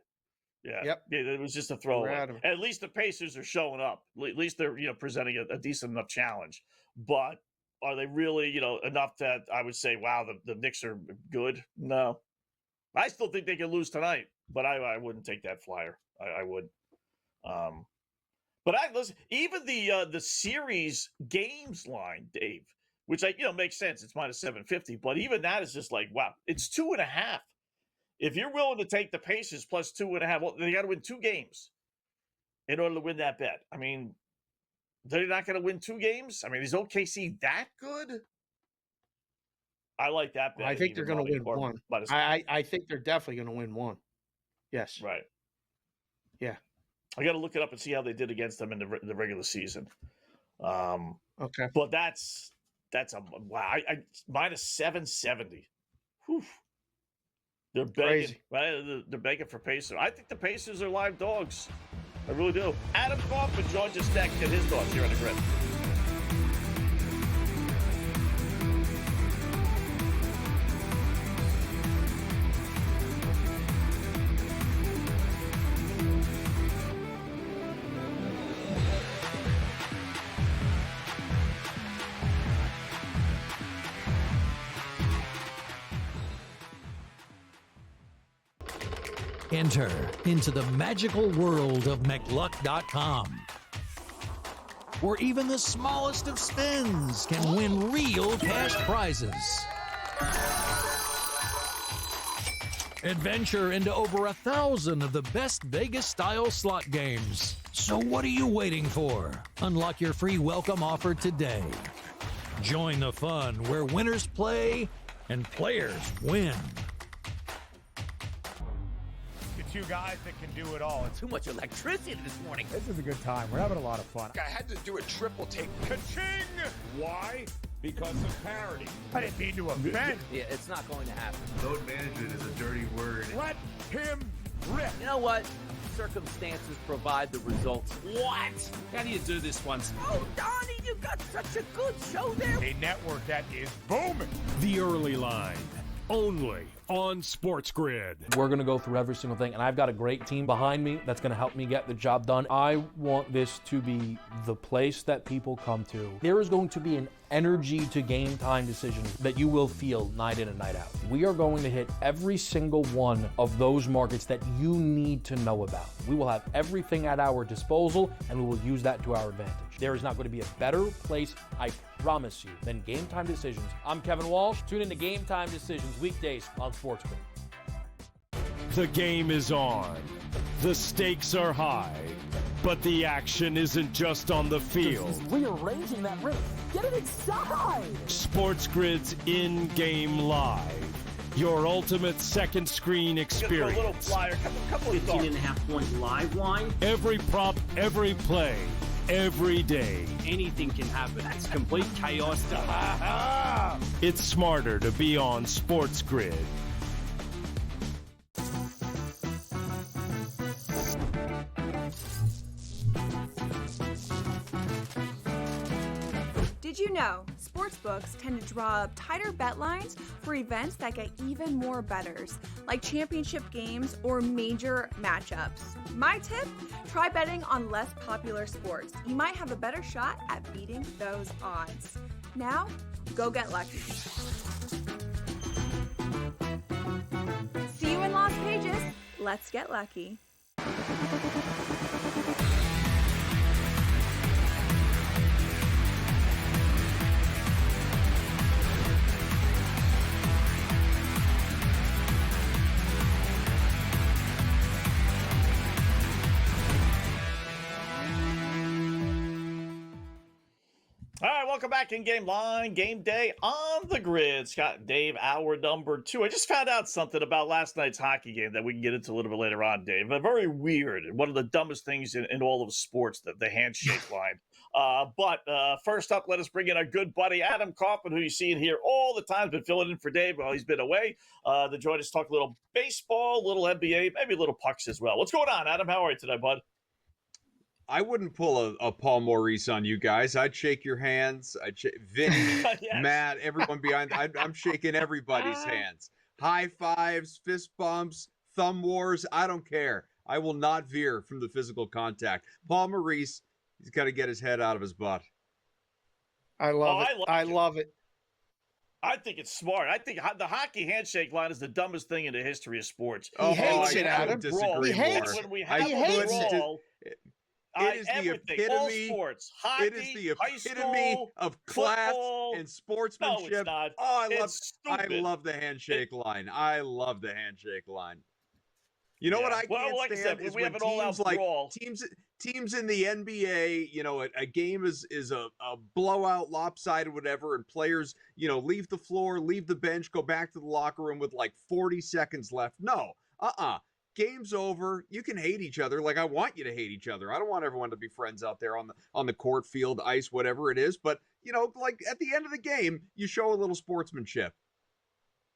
Yeah. Yep. Yeah, it was just a We're throwaway. at 'em. At least the Pacers are showing up. At least they're presenting a decent enough challenge. But are they really enough that I would say, wow, the Knicks are good? No, I still think they can lose tonight, but I wouldn't take that flyer. I would. But I listen. Even the series games line, Dave, which makes sense. It's minus 750, but even that is just like, wow, it's 2.5. If you're willing to take the Pacers plus 2.5, well, they got to win 2 games in order to win that bet. I mean, they're not going to win 2 games. I mean, is OKC that good? I like that bet. I think they're going to win one. I think they're definitely going to win one. Yes. Right. Yeah. I got to look it up and see how they did against them in the regular season. Okay. But that's a wow. I minus 770. Whew. They're begging. Crazy. Right? They're begging for Pacers. I think the Pacers are live dogs. I really do. Adam Kaufman joins us next. Get his thoughts here on the Grid. Enter into the magical world of McLuck.com, where even the smallest of spins can win real cash prizes. Adventure into over 1,000 of the best Vegas-style slot games. So what are you waiting for? Unlock your free welcome offer today. Join the fun where winners play and players win. Two guys that can do it all. It's too much electricity this morning. This is a good time. We're having a lot of fun. I had to do a triple take. Ka-ching! Why? Because of parity. I didn't mean to offend. Yeah, it's not going to happen. Load management is a dirty word. Let him rip. You know what? Circumstances provide the results. What? How do you do this one? Oh, Donnie, you got such a good show there. A network that is booming. The Early Line, only on SportsGrid. We're going to go through every single thing, and I've got a great team behind me that's going to help me get the job done. I want this to be the place that people come to. There is going to be an energy to game time decisions that you will feel night in and night out. We are going to hit every single one of those markets that you need to know about. We will have everything at our disposal, and we will use that to our advantage. There is not going to be a better place, I promise you, than Game Time Decisions. I'm Kevin Walsh. Tune in to Game Time Decisions weekdays on SportsGrid. The game is on. The stakes are high. But the action isn't just on the field. He's rearranging that rim. Get it inside! SportsGrid's in-game live. Your ultimate second screen experience. A little flyer, couple of 15.5 point live line. Every prop, every play, every day. Anything can happen. It's complete chaos. It's smarter to be on SportsGrid. Did you know sportsbooks tend to draw up tighter bet lines for events that get even more bettors, like championship games or major matchups? My tip, try betting on less popular sports. You might have a better shot at beating those odds. Now, go get lucky. See you in Lost Pages. Let's get lucky. All right, welcome back in Game Line, Game Day on the Grid. Scott and Dave, hour number 2. I just found out something about last night's hockey game that we can get into a little bit later on, Dave. Very weird. One of the dumbest things in all of sports, the handshake line. But first up, let us bring in our good buddy, Adam Kaufman, who you see in here all the time. Been filling in for Dave while he's been away. To join us, talk a little baseball, a little NBA, maybe a little pucks as well. What's going on, Adam? How are you today, bud? I wouldn't pull a Paul Maurice on you guys. I'd shake your hands. I'd shake Vinny, Yes. Matt, everyone behind. I'm shaking everybody's hands. High fives, fist bumps, thumb wars. I don't care. I will not veer from the physical contact. Paul Maurice, he's got to get his head out of his butt. I love it. I love it. I think it's smart. I think the hockey handshake line is the dumbest thing in the history of sports. He hates it, Adam. Disagree He hates more. When we have a brawl, it is the everything, all epitome. sports, hockey, It is the high epitome school, of class football. and sportsmanship. No, it's not. Oh, It's I stupid. love the handshake line. I love the handshake line. You know what I Well, can't like I stand said, is we when have an all-out teams like brawl. teams in the NBA, you know, a game is a blowout, lopsided, whatever, and players, you know, leave the floor, leave the bench, go back to the locker room with like 40 seconds left. No, game's over. You can hate each other. Like I want you to hate each other. I don't want everyone to be friends out there on the court, field, ice, whatever it is. But you know, like at the end of the game, you show a little sportsmanship.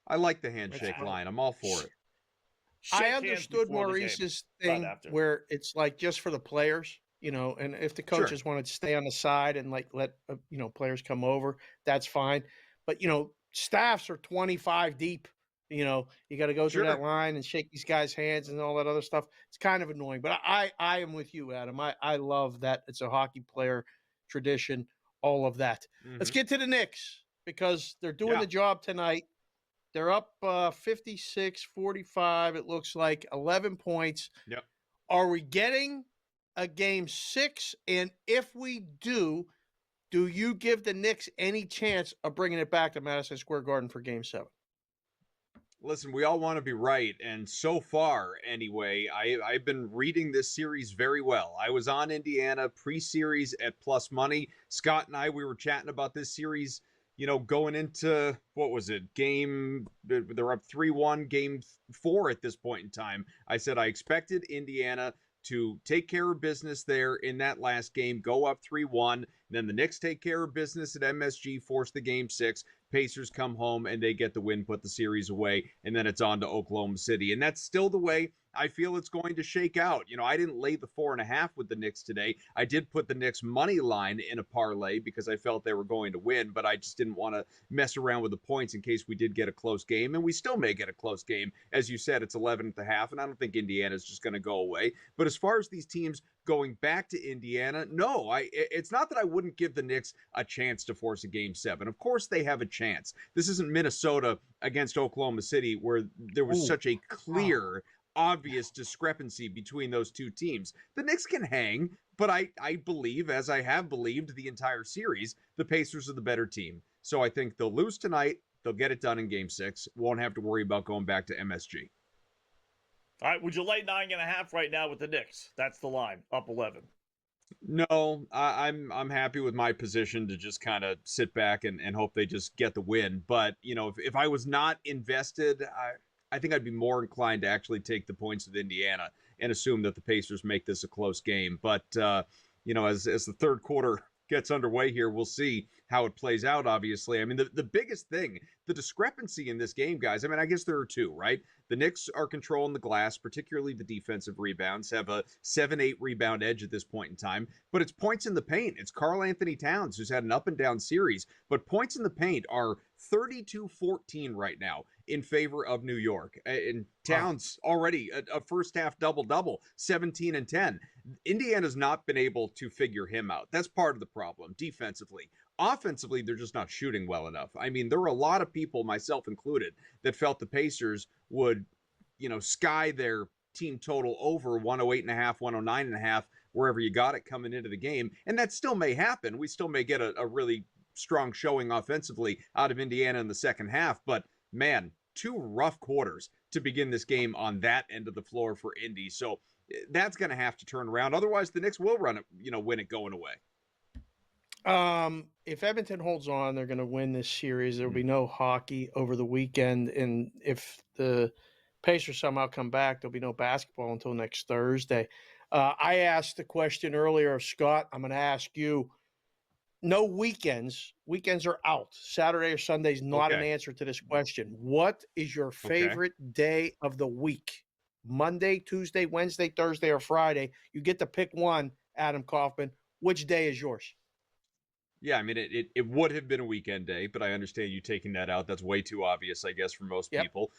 I like the handshake line. I'm all for it. I understood Maurice's thing where it's like just for the players, you know, and if the coaches wanted to stay on the side and like let, you know, players come over, that's fine. But, you know, staffs are 25 deep, you know, you got to go through that line and shake these guys' hands and all that other stuff. It's kind of annoying, but I am with you, Adam. I love that. It's a hockey player tradition, all of that. Let's get to the Knicks because they're doing the job tonight. They're up 56-45, it looks like, 11 points. Yep. Are we getting a game 6? And if we do you give the Knicks any chance of bringing it back to Madison Square Garden for game 7? Listen, we all want to be right, and so far, anyway, I've been reading this series very well. I was on Indiana pre-series at plus money. Scott and I, we were chatting about this series, you know, going into, what was it, they're up 3-1, game 4 at this point in time. I said I expected Indiana to take care of business there in that last game, go up 3-1. Then the Knicks take care of business at MSG, force the game 6. Pacers come home and they get the win, put the series away, and then it's on to Oklahoma City. And that's still the way I feel it's going to shake out. You know, I didn't lay the 4.5 with the Knicks today. I did put the Knicks money line in a parlay because I felt they were going to win, but I just didn't want to mess around with the points in case we did get a close game, and we still may get a close game. As you said, it's 11.5, and I don't think Indiana's just going to go away. But as far as these teams going back to Indiana, no, it's not that I wouldn't give the Knicks a chance to force a game 7. Of course they have a chance. This isn't Minnesota against Oklahoma City where there was such a clear, obvious discrepancy between those two teams. The Knicks can hang, but I believe, as I have believed the entire series, the Pacers are the better team. So I think they'll lose tonight. They'll get it done in game 6. Won't have to worry about going back to MSG. All right, would you lay 9.5 right now with the Knicks? That's the line, up 11. No, I'm happy with my position to just kind of sit back and hope they just get the win. But, you know, if I was not invested, I think I'd be more inclined to actually take the points with Indiana and assume that the Pacers make this a close game. But, you know, as the third quarter gets underway here, we'll see how it plays out, obviously. I mean, the biggest thing, the discrepancy in this game, guys, I mean, I guess there are two, right? The Knicks are controlling the glass, particularly the defensive rebounds, have a 7-8 rebound edge at this point in time, but it's points in the paint. It's Karl Anthony Towns, who's had an up and down series, but points in the paint are 32-14 right now in favor of New York. And Towns already a first half double-double, 17 and 10. Indiana's not been able to figure him out. That's part of the problem defensively. Offensively, they're just not shooting well enough. I mean, there were a lot of people, myself included, that felt the Pacers would, you know, sky their team total over 108.5, 109.5, wherever you got it coming into the game. And that still may happen. We still may get a really strong showing offensively out of Indiana in the second half. But, man, 2 rough quarters to begin this game on that end of the floor for Indy. So that's going to have to turn around. Otherwise, the Knicks will run it, you know, win it going away. If Edmonton holds on, they're going to win this series. There will be no hockey over the weekend. And if the Pacers somehow come back, there'll be no basketball until next Thursday. I asked the question earlier of Scott. I'm going to ask you. No weekends. Weekends are out. Saturday or Sunday is not an answer to this question. What is your favorite day of the week? Monday, Tuesday, Wednesday, Thursday, or Friday? You get to pick one, Adam Kaufman. Which day is yours? Yeah, I mean, it would have been a weekend day, but I understand you taking that out. That's way too obvious, I guess, for most people.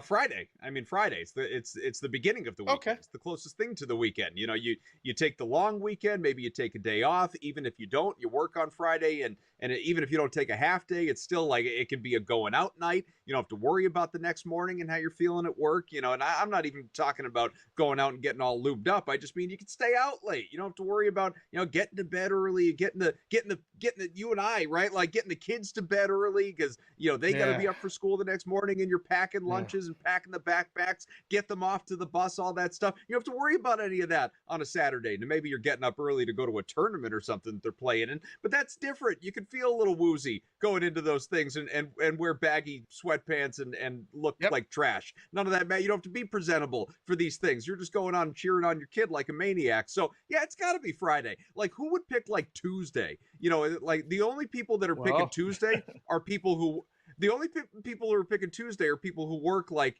Friday. I mean, Friday. It's the beginning of the weekend. Okay. It's the closest thing to the weekend. You know, you take the long weekend. Maybe you take a day off. Even if you don't, you work on Friday, and even if you don't take a half day, it's still like it can be a going out night. You don't have to worry about the next morning and how you're feeling at work. You know, and I'm not even talking about going out and getting all lubed up. I just mean you can stay out late. You don't have to worry about getting to bed early, getting the you and I, right? Like getting the kids to bed early because they got to be up for school the next morning, and you're packing lunches and packing the backpacks, get them off to the bus, all that stuff. You don't have to worry about any of that on a Saturday. Now maybe you're getting up early to go to a tournament or something that they're playing in, but that's different. You can feel a little woozy going into those things and wear baggy sweatpants and look like trash. None of that, man. You don't have to be presentable for these things. You're just going on and cheering on your kid like a maniac. So yeah, it's got to be Friday. Like who would pick like Tuesday? Like the only people that are picking Tuesday are people who people who are picking Tuesday are people who work like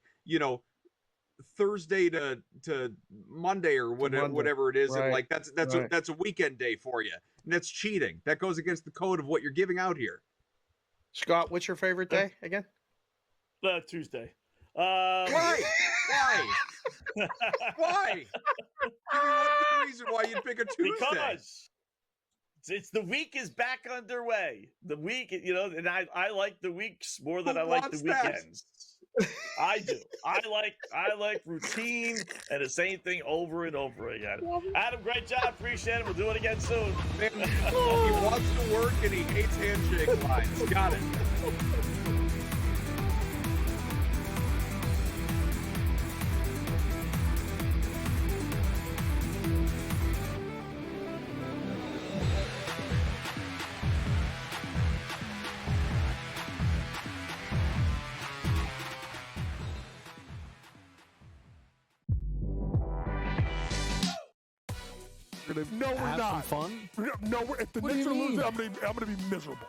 Thursday to Monday or whatever it is, right. And like that's a weekend day for you, and that's cheating. That goes against the code of what you're giving out here. Scott, what's your favorite day again? Tuesday. Why? Why? Give me one good reason why you'd pick a Tuesday. Because it's the week is back underway. The week, and I like the weeks more than I like the weekends. I do. I like routine and the same thing over and over again. Adam, great job. Appreciate it. We'll do it again soon. Man, he wants to work and he hates handshake lines. Got it. No, we're not. Fun? No, if the Knicks are losing, I'm gonna be miserable.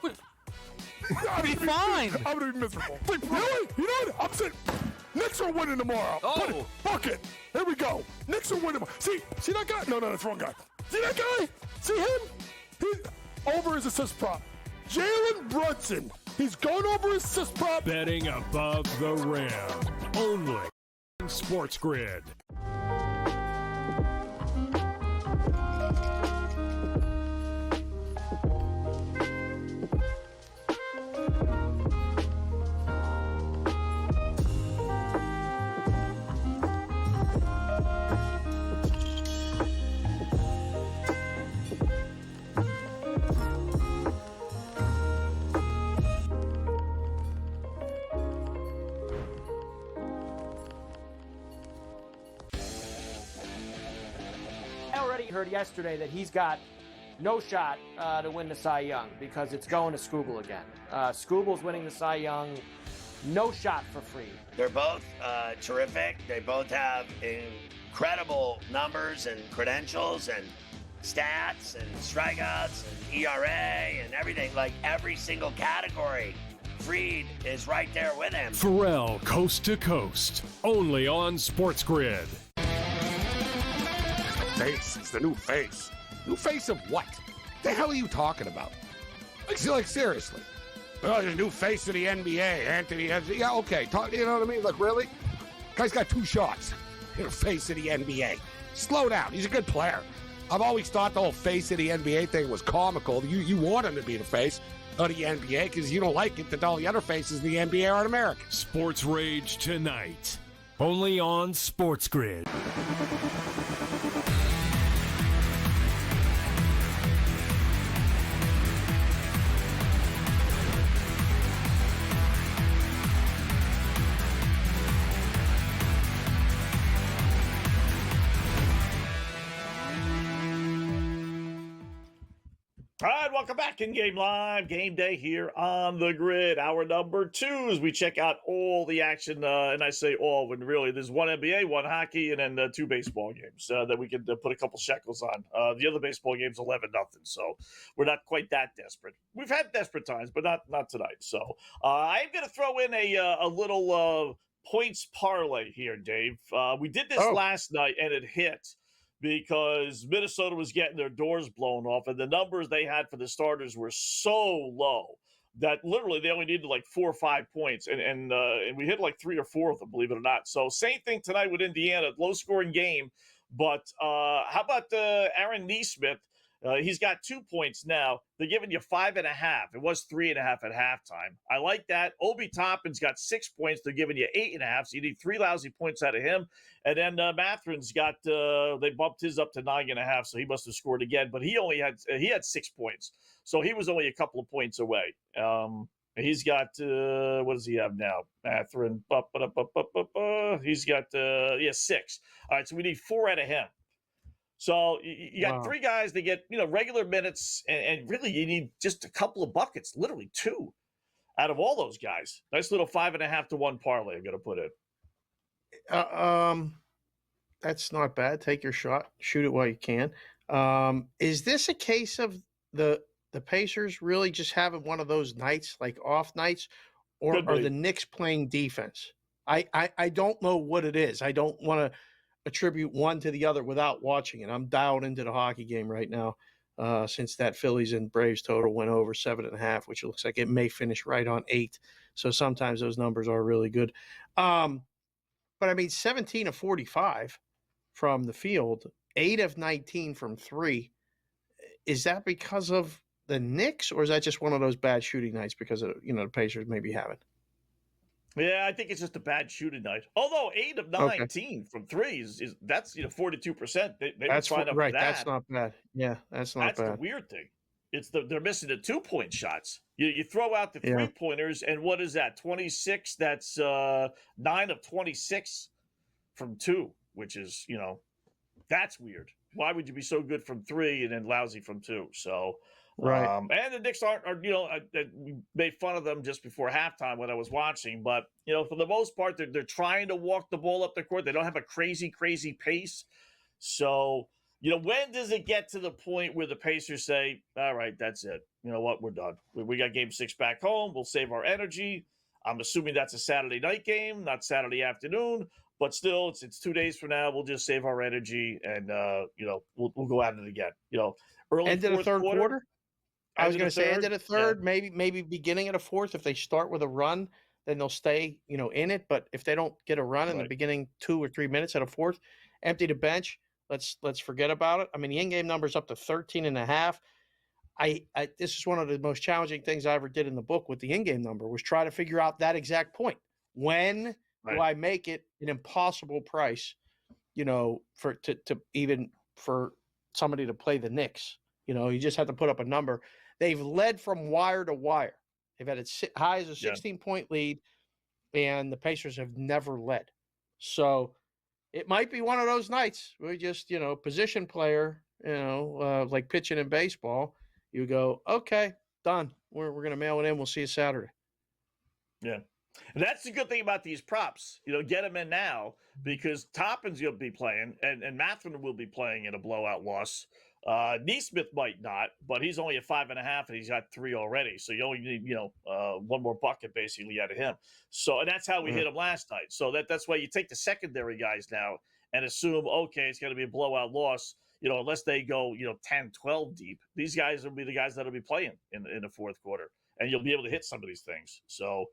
I'll be fine. I'm gonna be miserable. Really? You know what? I'm saying Knicks are winning tomorrow. Oh, fuck it. Here we go. Knicks are winning. See that guy? No, that's the wrong guy. See that guy? See him? He's over his assist prop. Jalen Brunson. He's going over his assist prop. Betting above the rim. Only SportsGrid. Heard yesterday that he's got no shot to win the Cy Young because it's going to Skubal again. Skubal's winning the Cy Young, no shot for free. They're both terrific. They both have incredible numbers and credentials and stats and strikeouts and ERA and everything, like every single category. Fried is right there with him. Pharrell, coast to coast, only on SportsGrid. Face. It's the new face. New face of what? The hell are you talking about? Like seriously. Oh, the new face of the NBA, Anthony. Yeah, okay. You know what I mean? Like, really? Guy's got 2 shots. You're the face of the NBA. Slow down. He's a good player. I've always thought the whole face of the NBA thing was comical. You want him to be the face of the NBA because you don't like it that all the other faces in the NBA aren't American. Sports Rage tonight. Only on SportsGrid. All right, welcome back in Game Live. Game Day here on the grid. Hour number 2 as we check out all the action. And I say all when really there's 1 NBA, 1 hockey, and then 2 baseball games that we can put a couple shekels on. The other baseball game's 11-0, so we're not quite that desperate. We've had desperate times, but not tonight. So I'm going to throw in a little points parlay here, Dave. We did this last night, and it hit because Minnesota was getting their doors blown off, and the numbers they had for the starters were so low that literally they only needed like 4 or 5 points, and we hit like 3 or 4 of them, believe it or not. So same thing tonight with Indiana, low-scoring game. But how about Aaron Nesmith? He's got 2 points now. They're giving you 5.5. It was 3.5 at halftime. I like that. Obi Toppin's got 6 points. They're giving you 8.5. So you need 3 lousy points out of him. And then Matherin's got they bumped his up to 9.5. So he must have scored again. But he had 6 points. So he was only a couple of points away. He's got what does he have now? Matherin. He's got 6. All right. So we need 4 out of him. So you got 3 guys that get, regular minutes, and really you need just a couple of buckets, literally 2 out of all those guys. Nice little 5.5 to 1 parlay I'm going to put in. That's not bad. Take your shot. Shoot it while you can. Is this a case of the Pacers really just having one of those nights, like off nights, or are the Knicks playing defense? I don't know what it is. I don't want to attribute one to the other without watching it. I'm dialed into the hockey game right now since that Phillies and Braves total went over 7.5, which looks like it may finish right on 8. So sometimes those numbers are really good. But I mean, 17 of 45 from the field, 8 of 19 from 3. Is that because of the Knicks, or is that just one of those bad shooting nights because of, the Pacers maybe having? Yeah, I think it's just a bad shooting night. Although 8 of 19 from 3 is that's 42%. That's fine up right. that. That's not bad. Yeah, that's not bad. That's the weird thing. It's they're missing the 2-point shots. You throw out the 3-pointers, and what is that? 26. That's 9 of 26 from 2, which is that's weird. Why would you be so good from 3 and then lousy from 2? So. Right. And the Knicks are we made fun of them just before halftime when I was watching, but for the most part they're trying to walk the ball up the court. They don't have a crazy pace. So when does it get to the point where the Pacers say, all right, that's it, you know what, we're done, we got game 6 back home, we'll save our energy? I'm assuming that's a Saturday night game, not Saturday afternoon, but still it's 2 days from now. We'll just save our energy and we'll go at it again. Early end of the third quarter? I was going to say end of the third, maybe beginning of the fourth. If they start with a run, then they'll stay, in it. But if they don't get a run in the beginning 2 or 3 minutes of the fourth, empty the bench. Let's forget about it. I mean, the in-game number's up to 13.5. This is one of the most challenging things I ever did in the book with the in-game number, was try to figure out that exact point. When do I make it an impossible price, for somebody to play the Knicks? You just have to put up a number. They've led from wire to wire. They've had as high as a 16-point lead, and the Pacers have never led. So it might be one of those nights where just, position player, like pitching in baseball, you go, okay, done. We're going to mail it in. We'll see you Saturday. Yeah. And that's the good thing about these props. Get them in now, because Toppin's going to be playing, and Matherin will be playing in a blowout loss. Nesmith might not, but he's only at 5.5, and he's got 3 already. So you only need, one more bucket basically out of him. So, and that's how we hit him last night. So that's why you take the secondary guys now and assume, okay, it's going to be a blowout loss, unless they go, 10, 12 deep. These guys will be the guys that'll be playing in the fourth quarter, and you'll be able to hit some of these things. So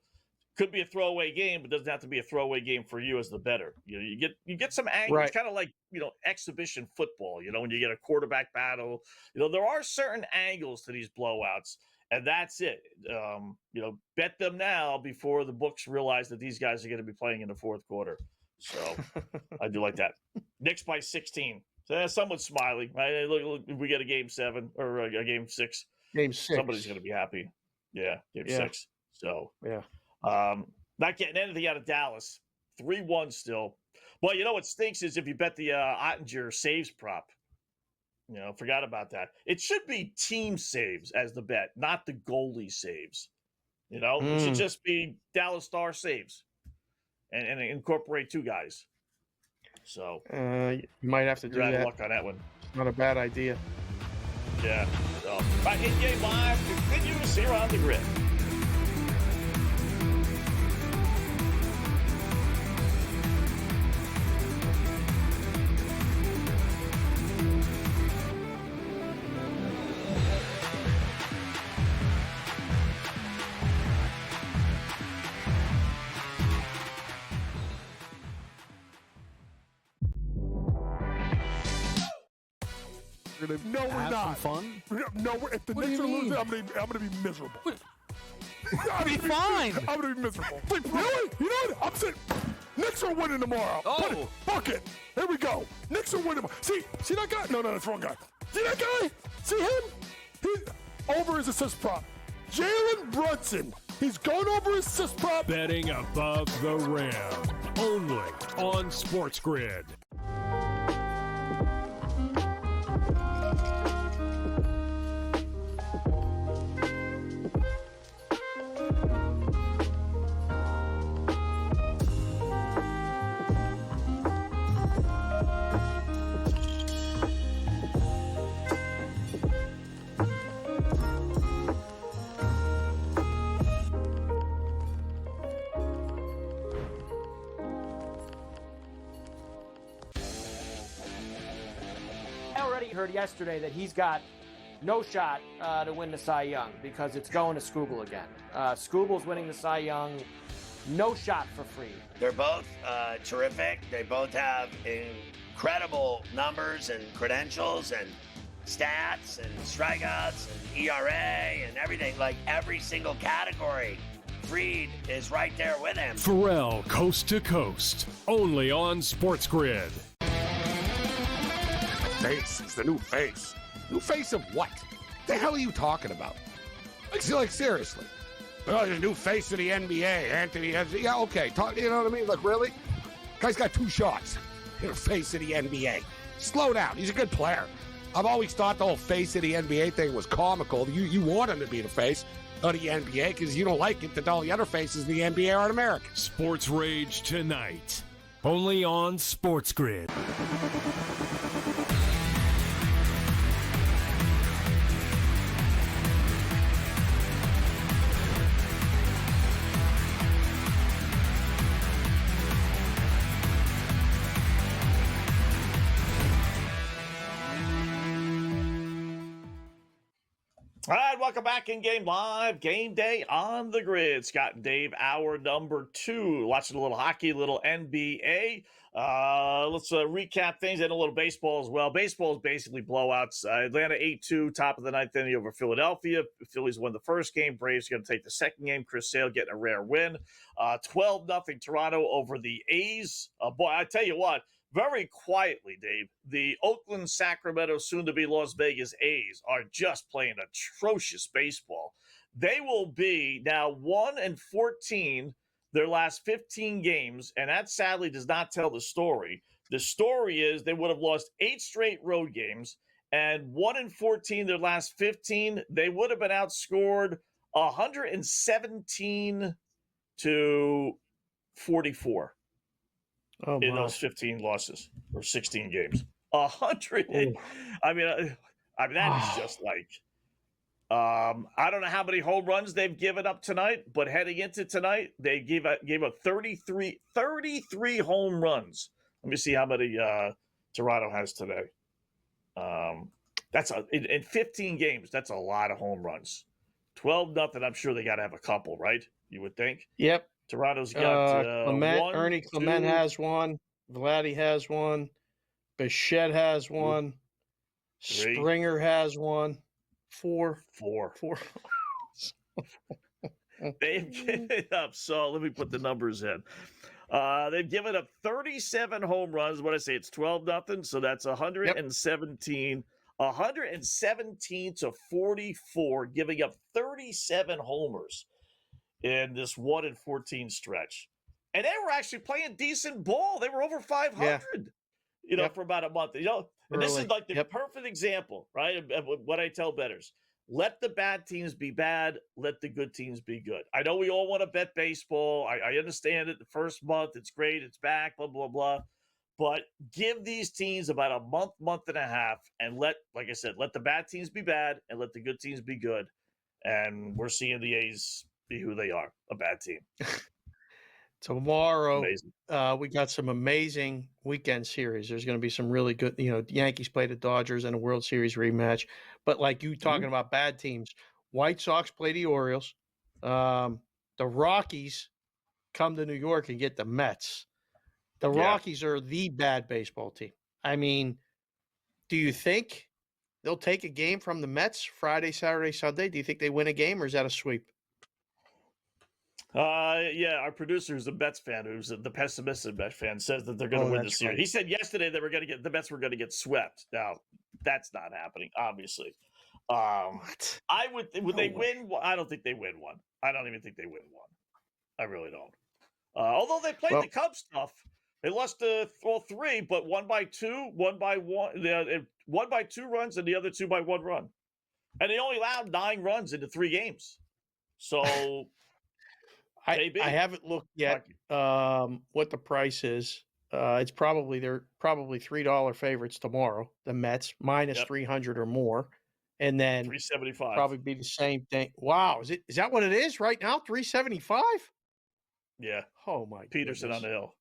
could be a throwaway game, but doesn't have to be a throwaway game for you as the bettor. You get some angles. Right. It's kind of like exhibition football. When you get a quarterback battle, there are certain angles to these blowouts, and that's it. Bet them now before the books realize that these guys are going to be playing in the fourth quarter. So I do like that. Knicks by 16. So someone's smiling. Right? Look, if we get a game 7 or a game 6. Game 6. Somebody's going to be happy. Yeah, game 6. So yeah. Not getting anything out of Dallas. 3-1 still. Well, what stinks is if you bet the Ottinger saves prop. Forgot about that. It should be team saves as the bet, not the goalie saves. It should just be Dallas Star saves and incorporate 2 guys. So you might have to do that. Luck on that one. Not a bad idea. Yeah. So, all right, in-game live continues here on the grid. No, we're Have not. some fun? No, if the What do Knicks you are losing, mean? I'm gonna be miserable. I'll be fine. I'm gonna be miserable. You know what? I'm saying Knicks are winning tomorrow. Oh. Fuck it. Here we go. Knicks are winning tomorrow. See that guy? No, that's the wrong guy. See that guy? See him? He's over his assist prop. Jalen Brunson. He's going over his assist prop. Betting above the rim. Only on SportsGrid. Heard yesterday that he's got no shot to win the Cy Young because it's going to Skubal again. Skubal's winning the Cy Young, no shot for free. They're both terrific. They both have incredible numbers and credentials and stats and strikeouts and ERA and everything, like every single category. Fried is right there with him. Pharrell coast to coast. Only on SportsGrid. Face. It's the new face. New face of what? The hell are you talking about? Like seriously. Oh, the new face of the NBA, Anthony. Yeah, okay. You know what I mean? Like, really? Guy's got 2 shots. You're face of the NBA. Slow down. He's a good player. I've always thought the whole face of the NBA thing was comical. You want him to be the face of the NBA because you don't like it that all the other faces in the NBA aren't American. Sports Rage tonight. Only on SportsGrid. All right, welcome back in Game Live. Game Day on the Grid. Scott and Dave, hour number 2. Watching a little hockey, a little NBA. Let's recap things and a little baseball as well. Baseball is basically blowouts. Atlanta 8-2, top of the ninth inning over Philadelphia. Phillies won the first game. Braves going to take the second game. Chris Sale getting a rare win. 12-0 Toronto over the A's. Boy, I tell you what. Very quietly, Dave, the Oakland, Sacramento, soon-to-be Las Vegas A's are just playing atrocious baseball. They will be now 1-14 their last 15 games, and that sadly does not tell the story. The story is they would have lost 8 straight road games, and 1-14 their last 15, they would have been outscored 117 to 44. In those 15 losses or 16 games. 100. I mean, that is just like, I don't know how many home runs they've given up tonight, but heading into tonight, they gave up 33 home runs. Let me see how many Toronto has today. That's in 15 games. That's a lot of home runs. 12-0. I'm sure they got to have a couple, right? You would think. Yep. Toronto's got Ernie Clement has one. Vladdy has one. Bichette has one. 3. Springer has one. 4. They've given up. So let me put the numbers in. They've given up 37 home runs. What I say, it's 12-0. So that's 117. 117 to 44, giving up 37 homers in this 1-14 stretch. And they were actually playing decent ball. They were over 500, for about a month. And this is like the perfect example, right, of what I tell bettors. Let the bad teams be bad. Let the good teams be good. I know we all want to bet baseball. I understand it. The first month, it's great. It's back, blah, blah, blah. But give these teams about a month and a half, and like I said, let the bad teams be bad and let the good teams be good. And we're seeing the A's be who they are, a bad team. Tomorrow, we got some amazing weekend series. There's going to be some really good, the Yankees play the Dodgers in a World Series rematch. But like you talking about bad teams, White Sox play the Orioles. The Rockies come to New York and get the Mets. The Rockies are the bad baseball team. I mean, do you think they'll take a game from the Mets Friday, Saturday, Sunday? Do you think they win a game, or is that a sweep? Yeah, our producer is a Mets fan, who's the pessimistic Mets fan, says that they're going to win this series. Right. He said yesterday they were going to get the Mets were going to get swept. Now, that's not happening, obviously. What? I would they win? I don't think they win one. I don't even think they win one. I really don't. Although they played the Cubs tough. They lost three, but one by two, one by one. One by 2 runs, and the other 2 by 1 run. And they only allowed 9 runs into 3 games. So I haven't looked yet what the price is. They're probably $3 favorites tomorrow. The Mets minus 300 or more, and then 375 probably be the same thing. Wow, is that what it is right now? 375. Yeah. Oh my. Peterson goodness. on the hill.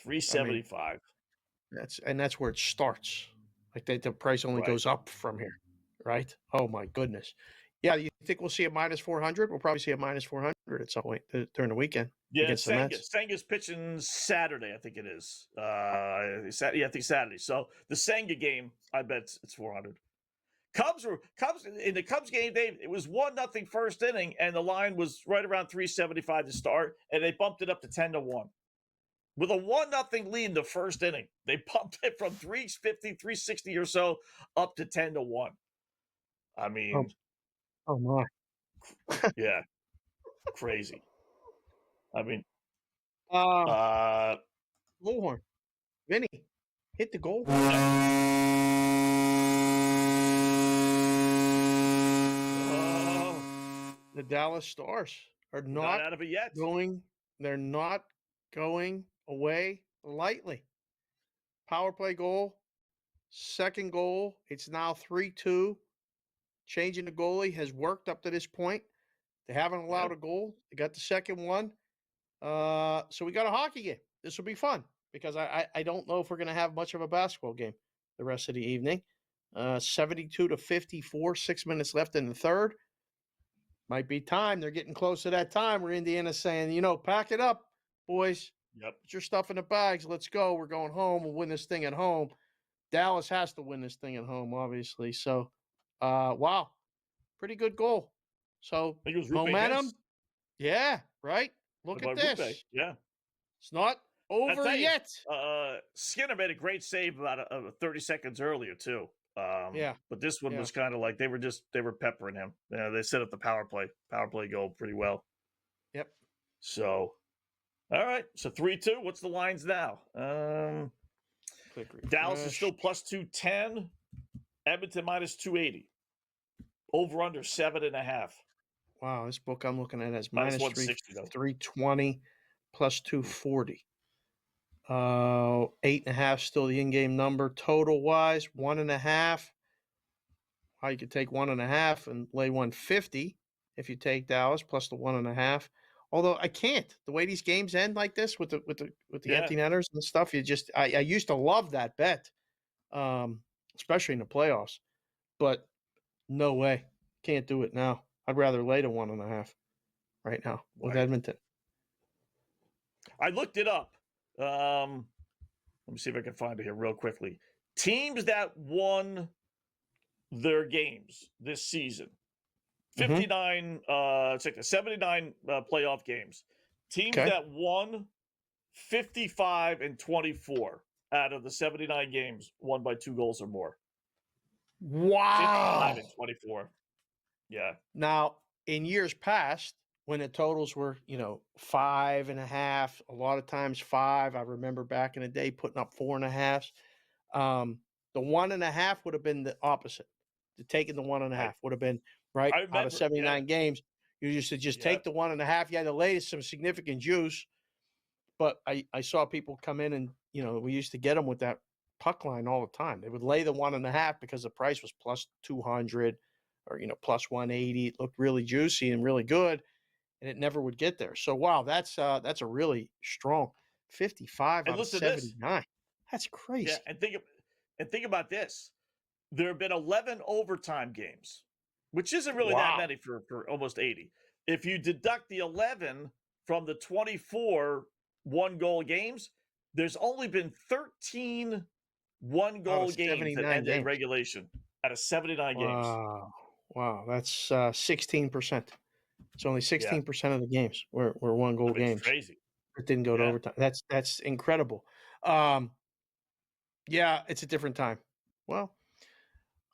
375. That's where it starts. Like the price only goes up from here, right? Oh my goodness. Yeah, you think we'll see a minus 400? We'll probably see a minus 400 at some point during the weekend. Yeah, against the Mets. Senga's pitching Saturday, I think it is. I think Saturday. So the Senga game, I bet it's 400. Cubs in the Cubs game, it was 1-0 first inning, and the line was right around 375 to start, and they bumped it up to 10-1. With a 1-0 lead in the first inning, they bumped it from 350, 360 or so up to 10-1. I mean, oh my, yeah, crazy. I mean, Bullhorn, Vinny, hit the goal. The Dallas Stars are not out of it yet. They're not going away lightly. Power play goal, second goal. It's now 3-2. Changing the goalie has worked up to this point. They haven't allowed a goal. They got the second one. So we got a hockey game. This will be fun because I don't know if we're going to have much of a basketball game the rest of the evening. 72-54, 6 minutes left in the third. Might be time. They're getting close to that time where Indiana's saying, pack it up, boys. Yep. Put your stuff in the bags. Let's go. We're going home. We'll win this thing at home. Dallas has to win this thing at home, obviously. So, wow. Pretty good goal. So, momentum. Yeah, right? Look at this. Rupe. Yeah. It's not over yet. Skinner made a great save about 30 seconds earlier, too. Yeah. But this one was kind of like they were peppering him. They set up the power play goal pretty well. Yep. So, all right. So 3-2. What's the lines now? Dallas is still plus 210. Edmonton minus 280. Over under 7.5. Wow, this book I'm looking at has minus 320 plus 240. 8.5 still the in-game number. Total wise, 1.5. You could take 1.5 and lay 150 if you take Dallas plus the 1.5. Although I can't. The way these games end like this with the empty netters and stuff, I used to love that bet, especially in the playoffs. But no way, can't do it now. I'd rather lay to 1.5 right now with Edmonton. I looked it up. Let me see if I can find it here real quickly. Teams that won their games this season. 59, it's like 79 playoff games. Teams that won 55 and 24 out of the 79 games won by 2 goals or more. Wow. 55 and 24. Yeah. Now, in years past, when the totals were, 5.5, a lot of times 5. I remember back in the day putting up 4.5s. The 1.5 would have been the opposite. Taking the 1.5 would have been out of 79 games. You used to just take the 1.5. You had to lay some significant juice. But I saw people come in and, we used to get them with that puck line all the time. They would lay the 1.5 because the price was plus 200 or, plus 180. It looked really juicy and really good, and it never would get there. So, wow, that's a really strong 55 out of 79. That's crazy. Yeah, and think about this. There have been 11 overtime games, which isn't really that many for almost 80. If you deduct the 11 from the 24 one-goal games, there's only been 13 1 goal games that 79 ended in games. regulation out of 79 games. Wow, that's 16%. It's only 16% of the games were 1 goal games. Crazy. It didn't go to overtime. That's incredible. Yeah, it's a different time. Well,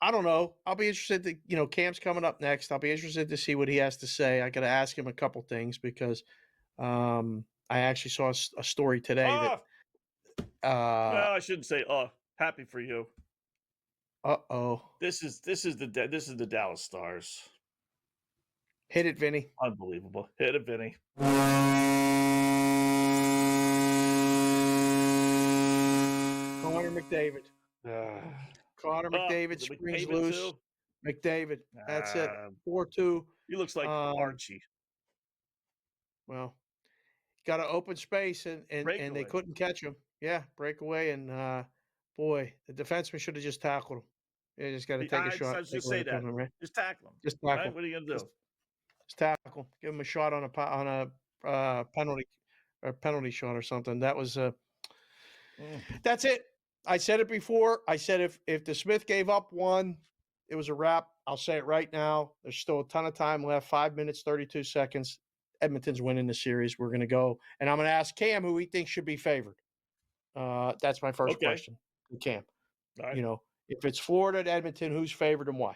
I don't know. I'll be interested to, Cam's coming up next. I'll be interested to see what he has to say. I got to ask him a couple things because I actually saw a story today that. Well, I shouldn't say. Happy for you. Uh-oh. This is the Dallas Stars. Hit it, Vinny. Unbelievable. Hit it, Vinny. Connor McDavid. Connor McDavid springs loose. Too? McDavid. That's it. 4-2. He looks like Archie. Well, got an open space and they couldn't catch him. Yeah, breakaway. And boy, the defenseman should have just tackled him. You just got to take a shot. I was just say that. Right? Just tackle him. Just tackle. Right? What are you gonna do? Just tackle. Give him a shot on a penalty shot or something. That was That's it. I said it before. I said if the Smith gave up one, it was a wrap. I'll say it right now. There's still a ton of time left. 5 minutes, 32 seconds. Edmonton's winning the series. We're going to go. And I'm going to ask Cam who he thinks should be favored. That's my first question. Cam. Right. If it's Florida and Edmonton, who's favored and why?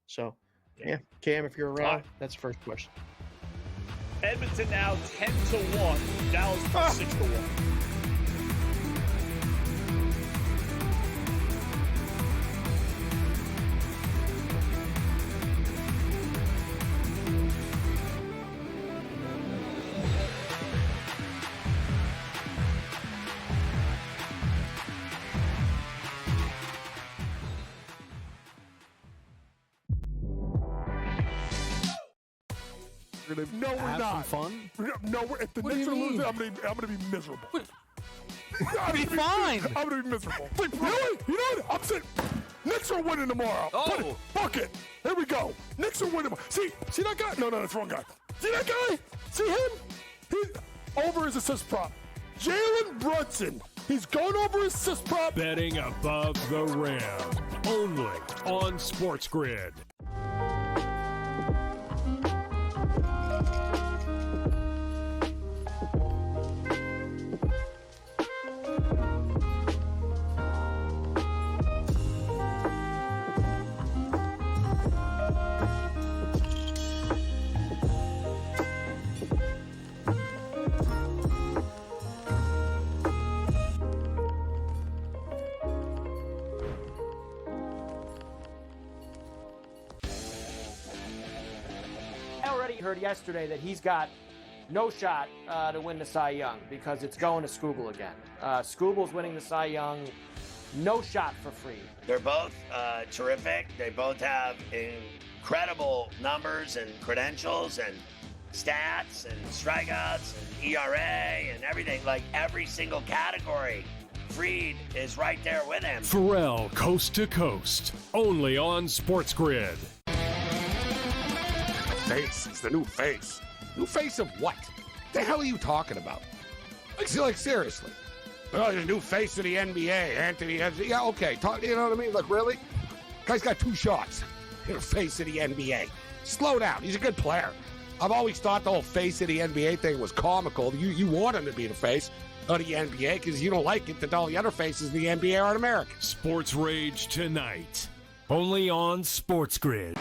So, yeah. Cam, if you're around, that's the first question. Edmonton now 10-1. Dallas 6-1. No, we're not. Fun? No, if the Knicks are losing, I'm gonna be miserable. I'll be fine. I'm gonna be miserable. Really? You know what? I'm saying Knicks are winning tomorrow. Oh, fuck it. Here we go. Knicks are winning. See that guy? No, that's the wrong guy. See that guy? See him? He over his assist prop. Jalen Brunson. He's going over his assist prop. Betting above the rim. Only on SportsGrid. Heard yesterday that he's got no shot to win the Cy Young because it's going to Skubal again. Skubal's winning the Cy Young, no shot for free. They're both terrific. They both have incredible numbers and credentials and stats and strikeouts and ERA and everything, like every single category. Fried is right there with him. Pharrell Coast to Coast, only on SportsGrid. Face. It's the new face. New face of what? The hell are you talking about? Like seriously. Oh, the new face of the NBA, Anthony. Yeah, okay. You know what I mean? Like, really? Guy's got 2 shots. You're the face of the NBA. Slow down. He's a good player. I've always thought the whole face of the NBA thing was comical. You want him to be the face of the NBA because you don't like it that all the other faces in the NBA aren't American. Sports Rage tonight. Only on SportsGrid.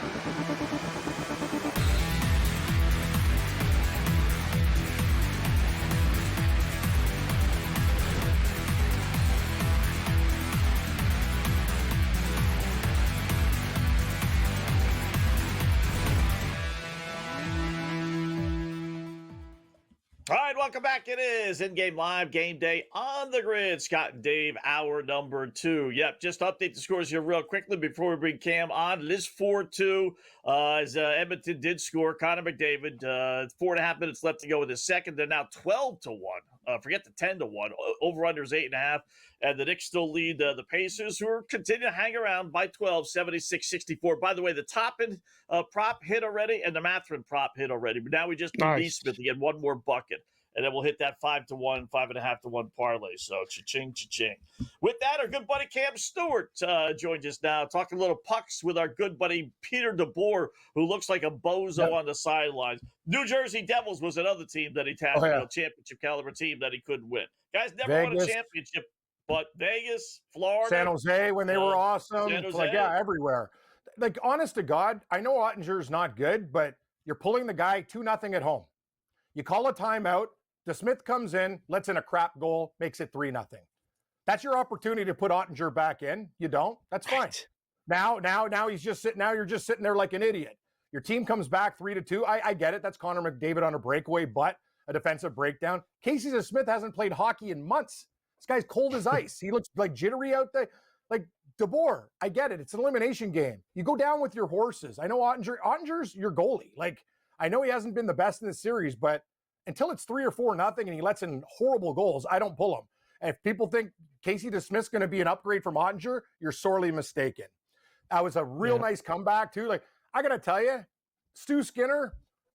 All right, welcome back. It is In-Game Live Game Day on the Grid. Scott and Dave, hour number 2. Yep, just update the scores here real quickly before we bring Cam on. It is 4-2 as Edmonton did score. Connor McDavid, 4.5 minutes left to go with his second. They're now 12-1. Forget the 10-1. Over-under is 8.5. And the Knicks still lead the Pacers, who are continuing to hang around by 12, 76-64. By the way, the Toppin prop hit already, and the Mathurin prop hit already. But now we just need Smith to get one more bucket. and then we'll hit that 5-1, 5.5-1 parlay. So cha-ching, cha-ching. With that, our good buddy Cam Stewart joined us now, talking a little pucks with our good buddy Peter DeBoer, who looks like a bozo on the sidelines. New Jersey Devils was another team that he tapped, championship caliber team that he couldn't win. Guys never won a championship, but Vegas, Florida, San Jose when they were awesome, San Jose. like everywhere. Like honest to God, I know Ottinger's not good, but you're pulling the guy 2-0 at home. You call a timeout. DeSmith comes in, lets in a crap goal, makes it 3-0. That's your opportunity to put Ottinger back in. You don't. That's fine. Now he's just sitting. Now you're just sitting there like an idiot. Your team comes back 3-2. I get it. That's Connor McDavid on a breakaway, but a defensive breakdown. Casey DeSmith hasn't played hockey in months. This guy's cold as ice. He looks like jittery out there. Like DeBoer, I get it. It's an elimination game. You go down with your horses. I know Ottinger's your goalie. Like I know he hasn't been the best in this series, but until it's 3 or 4-0 and he lets in horrible goals, I don't pull him. And if people think Casey DeSmith's going to be an upgrade from Ottinger, you're sorely mistaken. That was a real nice comeback too. Like I got to tell you, Stu Skinner,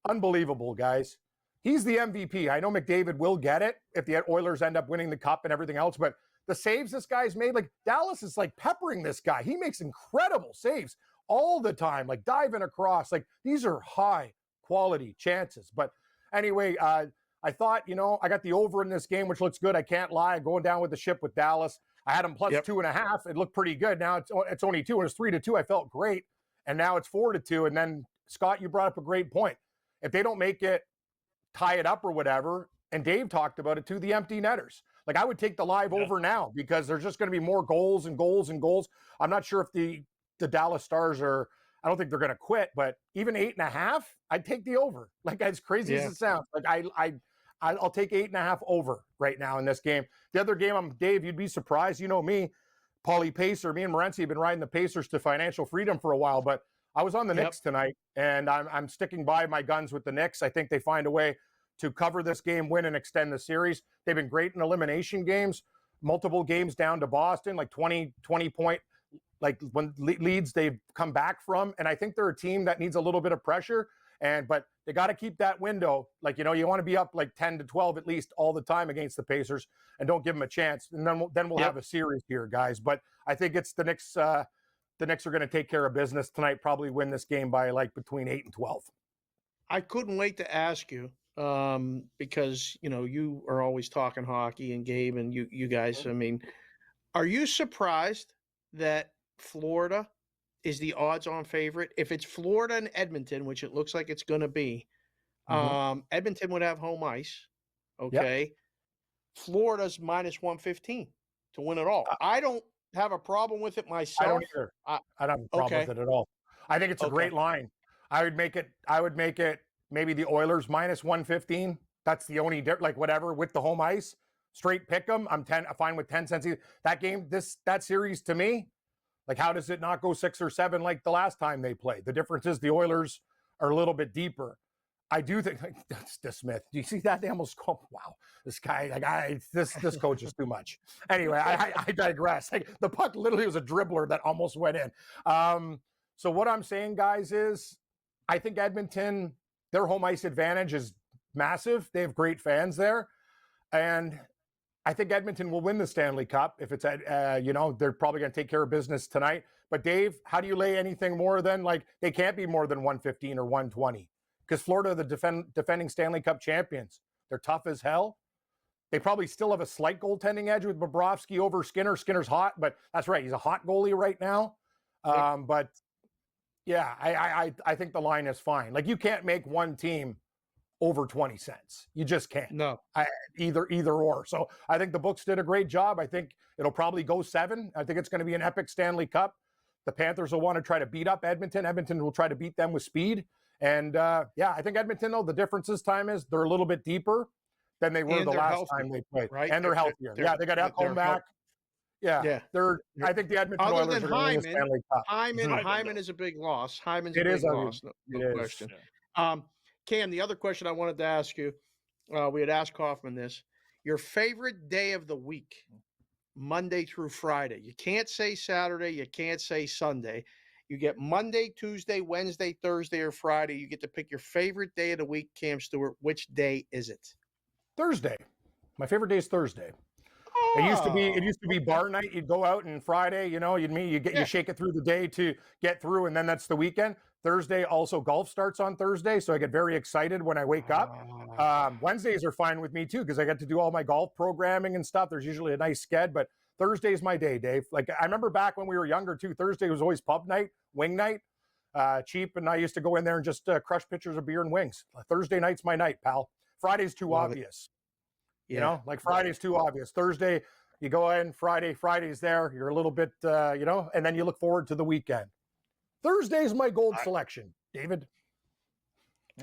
unbelievable, guys. He's the MVP. I know McDavid will get it if the Oilers end up winning the cup and everything else, but the saves this guy's made, like Dallas is like peppering this guy. He makes incredible saves all the time, like diving across. Like these are high quality chances. But anyway, I thought, I got the over in this game, which looks good. I can't lie. Going down with the ship with Dallas. I had them plus 2.5. It looked pretty good. Now it's only 2. When it's 3-2, I felt great. And now it's 4-2. And then, Scott, you brought up a great point. If they don't make it, tie it up or whatever, and Dave talked about it too, the empty netters. Like I would take the live over now because there's just going to be more goals and goals and goals. I'm not sure if the Dallas Stars are, I don't think they're going to quit, but even 8.5, I'd take the over. Like as crazy as it sounds, like I'll take 8.5 over right now in this game. The other game, Dave, you'd be surprised. You know me, Paulie Pacer, me and Morency have been riding the Pacers to financial freedom for a while, but I was on the Knicks tonight, and I'm sticking by my guns with the Knicks. I think they find a way to cover this game, win, and extend the series. They've been great in elimination games, multiple games down to Boston, like 20 point, like when leads they've come back from. And I think they're a team that needs a little bit of pressure. But they got to keep that window. Like, you want to be up like 10-12 at least all the time against the Pacers and don't give them a chance. And then we'll have a series here, guys. But I think it's the Knicks. The Knicks are going to take care of business tonight, probably win this game by like between 8 and 12. I couldn't wait to ask you because, you are always talking hockey and Gabe and you guys. I mean, are you surprised that Florida is the odds-on favorite? If it's Florida and Edmonton, which it looks like it's going to be, Edmonton would have home ice. Okay. Yep. Florida's minus 115 to win it all. I don't have a problem with it myself. I don't either. I don't have a problem with it at all. I think it's a great line. I would make it maybe the Oilers minus 115. That's the only like whatever with the home ice. Straight pick them. I'm fine with 10 cents. That game, that series to me, like how does it not go 6 or 7 like the last time they played? The difference is the Oilers are a little bit deeper. I do think that's DeSmith. Do you see that? They almost go, wow, this guy, this coach is too much. Anyway, I digress. Like, the puck literally was a dribbler that almost went in. So what I'm saying, guys, is I think Edmonton, their home ice advantage is massive. They have great fans there. And I think Edmonton will win the Stanley Cup if it's at, they're probably going to take care of business tonight. But Dave, how do you lay anything more than they can't be more than 115 or 120? Because Florida are the defending Stanley Cup champions. They're tough as hell. They probably still have a slight goaltending edge with Bobrovsky over Skinner. Skinner's hot, but that's right. He's a hot goalie right now. But yeah, I think the line is fine. Like you can't make one team over 20 cents. You just can't. No. Either or. So I think the books did a great job. I think it'll probably go 7. I think it's going to be an epic Stanley Cup. The Panthers will want to try to beat up Edmonton. Edmonton will try to beat them with speed. And I think Edmonton, though, the difference this time is they're a little bit deeper than they were the last time they played. Right? And they're healthier. They got Ekholm back. Yeah. I think the Edmonton Oilers are going to win the Stanley Cup. Hyman is a big loss. Hyman's a big loss. No question. Cam, the other question I wanted to ask you, we had asked Kaufman this. Your favorite day of the week, Monday through Friday. You can't say Saturday. You can't say Sunday. You get Monday, Tuesday, Wednesday, Thursday, or Friday. You get to pick your favorite day of the week, Cam Stewart. Which day is it? Thursday. My favorite day is Thursday. It used to be bar night. You'd go out and Friday, you'd meet, you shake it through the day to get through, and then that's the weekend. Thursday, also golf starts on Thursday, so I get very excited when I wake up. Wednesdays are fine with me too, because I get to do all my golf programming and stuff. There's usually a nice sked, but Thursday's my day, Dave. Like, I remember back when we were younger too, Thursday was always pub night, wing night, cheap, and I used to go in there and just crush pitchers of beer and wings. Thursday night's my night, pal. Friday's too obvious. Friday's too obvious. Thursday, you go in, Friday's there. You're a little bit, and then you look forward to the weekend. Thursday's my gold selection, David.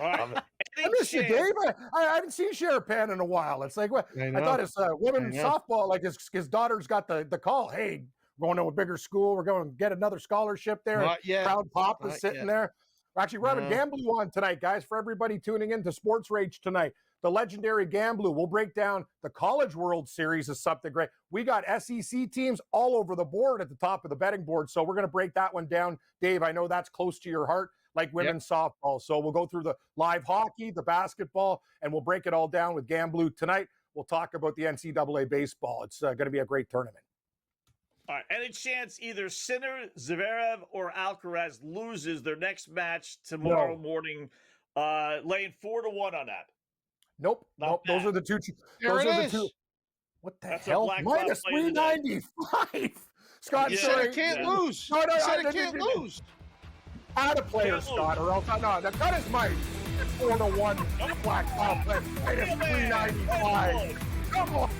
All right. I miss you, Dave. I haven't seen Sharapan in a while. It's like, I thought it's women's softball. Like his daughter's got the call. Hey, going to a bigger school. We're going to get another scholarship there. Not yet. Proud Pop is Not sitting yet. there. Actually, we're having Gamblu on tonight, guys, for everybody tuning in to Sports Rage tonight. The legendary Gamblu. We'll break down the College World Series is something great. We got SEC teams all over the board at the top of the betting board, so we're going to break that one down. Dave, I know that's close to your heart, like women's softball. So we'll go through the live hockey, the basketball, and we'll break it all down with Gamblu tonight. We'll talk about the NCAA baseball. It's going to be a great tournament. All right. Any chance either Sinner, Zverev, or Alcaraz loses their next match tomorrow morning, laying 4-1 on that? Nope. Those are the two. There it is. What the That's hell? Minus 395. Scott, You said it can't lose. No, You said it can't lose. Add a player, Scott, or else the cut is mine. 4-1 black top player. Minus 395. Come on.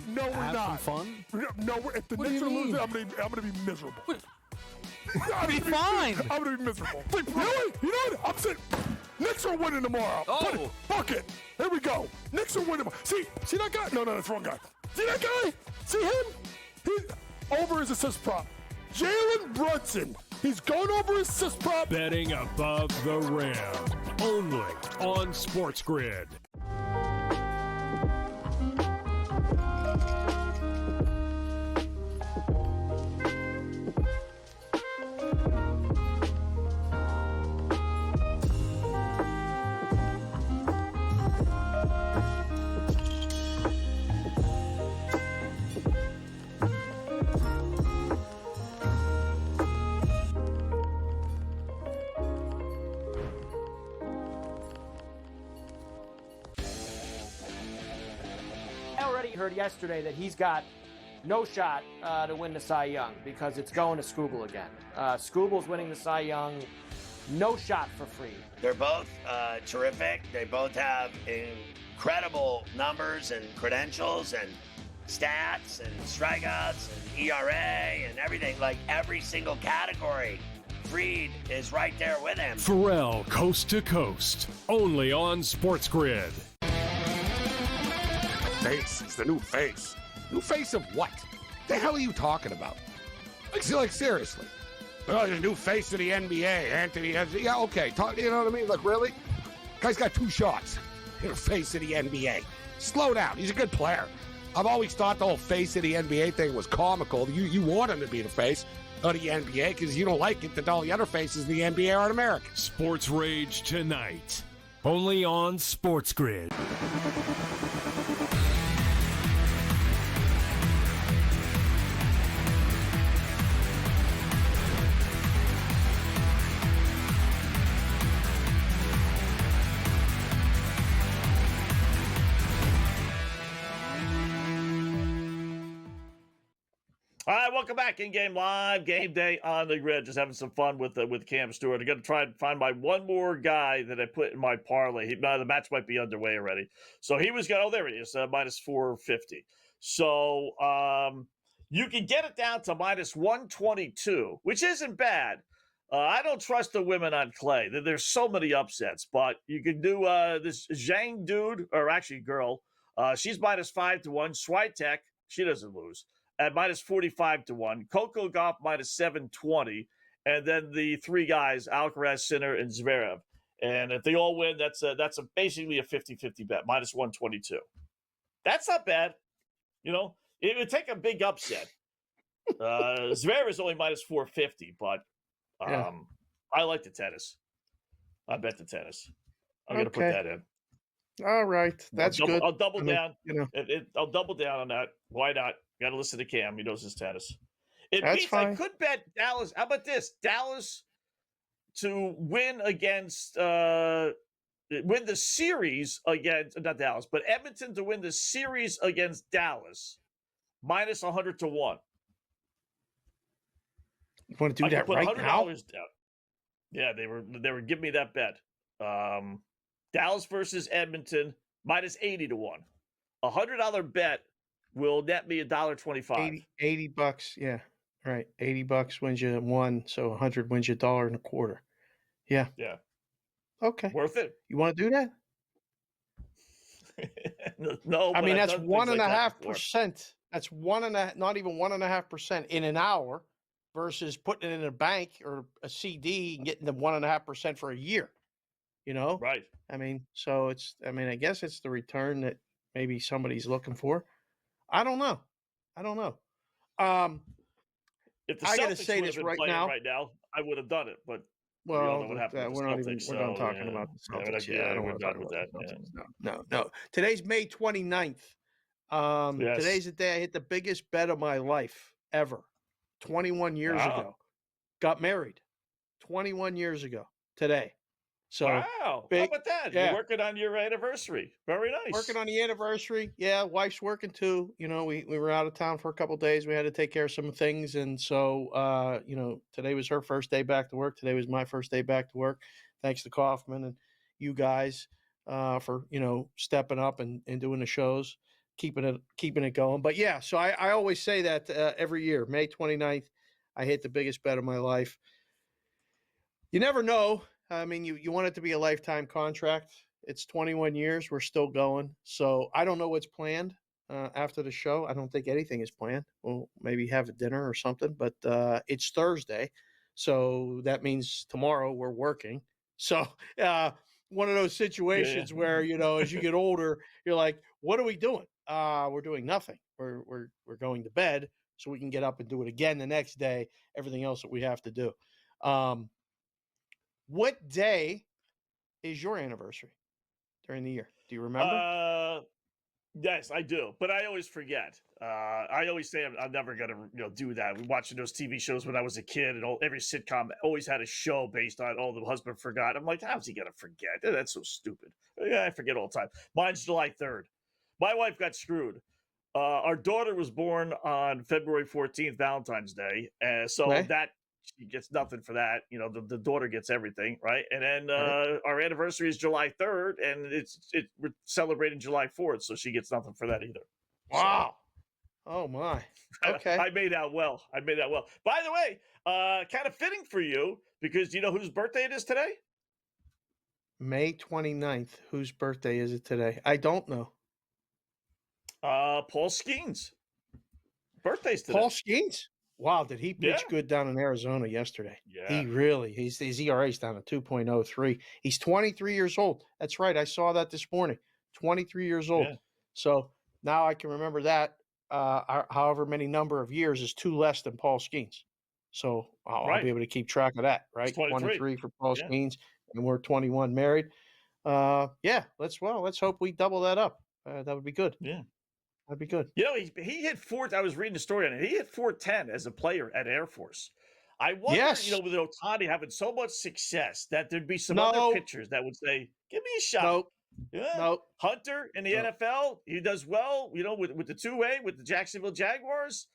No, we're not. Fun? No, if the What do Knicks you are mean? losing, I'm gonna be miserable. Be fine. I'm gonna be miserable. Really? You know what? I'm saying Knicks are winning tomorrow. Oh. Fuck it. Here we go. Knicks are winning. See that guy? No, that's the wrong guy. See that guy? See him? He's over his assist prop. Jalen Brunson. He's going over his assist prop. Betting above the rim. Only on SportsGrid. Heard yesterday that he's got no shot to win the Cy Young because it's going to Skubal again. Skubal's winning the Cy Young, no shot for free. They're both terrific. They both have incredible numbers and credentials and stats and strikeouts and ERA and everything, like every single category. Fried is right there with him. Pharrell coast to coast, only on SportsGrid. Face. It's the new face. New face of what? The hell are you talking about? Like seriously. Oh, the new face of the NBA, Anthony. Yeah, okay. You know what I mean? Like, really? Guy's got 2 shots. You're the face of the NBA. Slow down. He's a good player. I've always thought the whole face of the NBA thing was comical. You want him to be the face of the NBA because you don't like it that all the other faces in the NBA aren't American. Sports Rage tonight, only on SportsGrid. All right, welcome back. In-game live, game day on the grid. Just having some fun with Cam Stewart. I'm going to try and find my one more guy that I put in my parlay. The match might be underway already. So he was going, there he is, minus 450. So you can get it down to minus 122, which isn't bad. I don't trust the women on clay. There's so many upsets, but you can do this Zhang dude, or actually girl. She's minus 5-1. Swiatek, she doesn't lose, at minus 45-1. Coco Gauff minus 720. and then the three guys, Alcaraz, Sinner, and Zverev. And if they all win, that's basically a 50-50 bet, minus 122. That's not bad. It would take a big upset. Zverev is only minus 450, but I like the tennis. I bet the tennis. I'm going to put that in. All right. That's good. I'll double down. I'll double down on that. Why not? Got to listen to Cam. He knows his tennis. That's fine. I could bet Dallas. How about this? Dallas to win against win the series against not Dallas, but Edmonton to win the series against Dallas, minus 100 to 1. You want to do that right now? Down. Yeah, they were giving me that bet. Dallas versus Edmonton, minus 80 to 1. $100 bet will net me $1.25. $80. Yeah. Right. $80 wins you one, so 100 wins you $1.25. Yeah. Yeah. Okay. Worth it. You want to do that? No. I mean, that's 1.5%. That's not even 1.5% in an hour versus putting it in a bank or a CD and getting the 1.5% for a year. Right. I mean, I guess it's the return that maybe somebody's looking for. I don't know. If the I got to Celtics say would this have been right now, I would have done it. But we all know what happened. We're done talking about the Celtics. I don't want to talk about that. No. Today's May 29th. Yes. Today's the day I hit the biggest bet of my life ever. 21 years ago. Got married 21 years ago today. So wow. How about that? Yeah. You're working on your anniversary. Very nice. Working on the anniversary. Yeah, wife's working too. We were out of town for a couple of days. We had to take care of some things. And so, today was her first day back to work. Today was my first day back to work. Thanks to Kaufman and you guys for, stepping up and doing the shows, keeping it going. But yeah, so I always say that every year, May 29th, I hit the biggest bet of my life. You never know. I mean, you want it to be a lifetime contract. It's 21 years. We're still going. So I don't know what's planned after the show. I don't think anything is planned. We'll maybe have a dinner or something, but it's Thursday. So that means tomorrow we're working. So one of those situations where, as you get older, you're like, what are we doing? We're doing nothing. We're going to bed so we can get up and do it again the next day, everything else that we have to do. What day is your anniversary during the year? Do you remember? Yes, I do, but I always forget. I always say I'm never gonna do that. We watching those TV shows when I was a kid, and every sitcom always had a show based on the husband forgot. I'm like, how's he gonna forget? That's so stupid. Yeah, I forget all the time. Mine's July 3rd. My wife got screwed. Our daughter was born on February 14th, Valentine's Day, so that. She gets nothing for that. The daughter gets everything, right? And then our anniversary is July 3rd, and we're celebrating July 4th, so she gets nothing for that either. Wow. So, oh my. Okay. I made out well. By the way, kind of fitting for you because do you know whose birthday it is today? May 29th. Whose birthday is it today? I don't know. Paul Skeens. Birthday's today. Paul Skeens? Wow, did he pitch good down in Arizona yesterday? Yeah. He really, his ERA's down to 2.03. He's 23 years old. That's right. I saw that this morning. 23 years old. Yeah. So now I can remember that however many number of years is two less than Paul Skeens. So I'll be able to keep track of that, right? 23 for Paul Skeens, and we're 21 married. Let's hope we double that up. That would be good. Yeah. That'd be good. He hit I was reading the story on it. He hit 410 as a player at Air Force. I wonder, with Ohtani having so much success that there'd be some other pitchers that would say, give me a shot. Nope. Hunter in the NFL, he does well, with the 2A, with the Jacksonville Jaguars.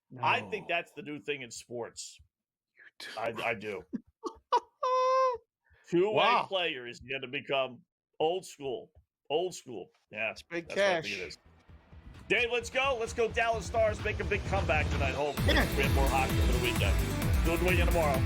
No. I think that's the new thing in sports. I do. 2A player is going to become old school. Yeah. It's big cash. It is. Dave, let's go. Let's go Dallas Stars. Make a big comeback tonight. Hopefully, we have more hockey for the weekend. Do it with you tomorrow.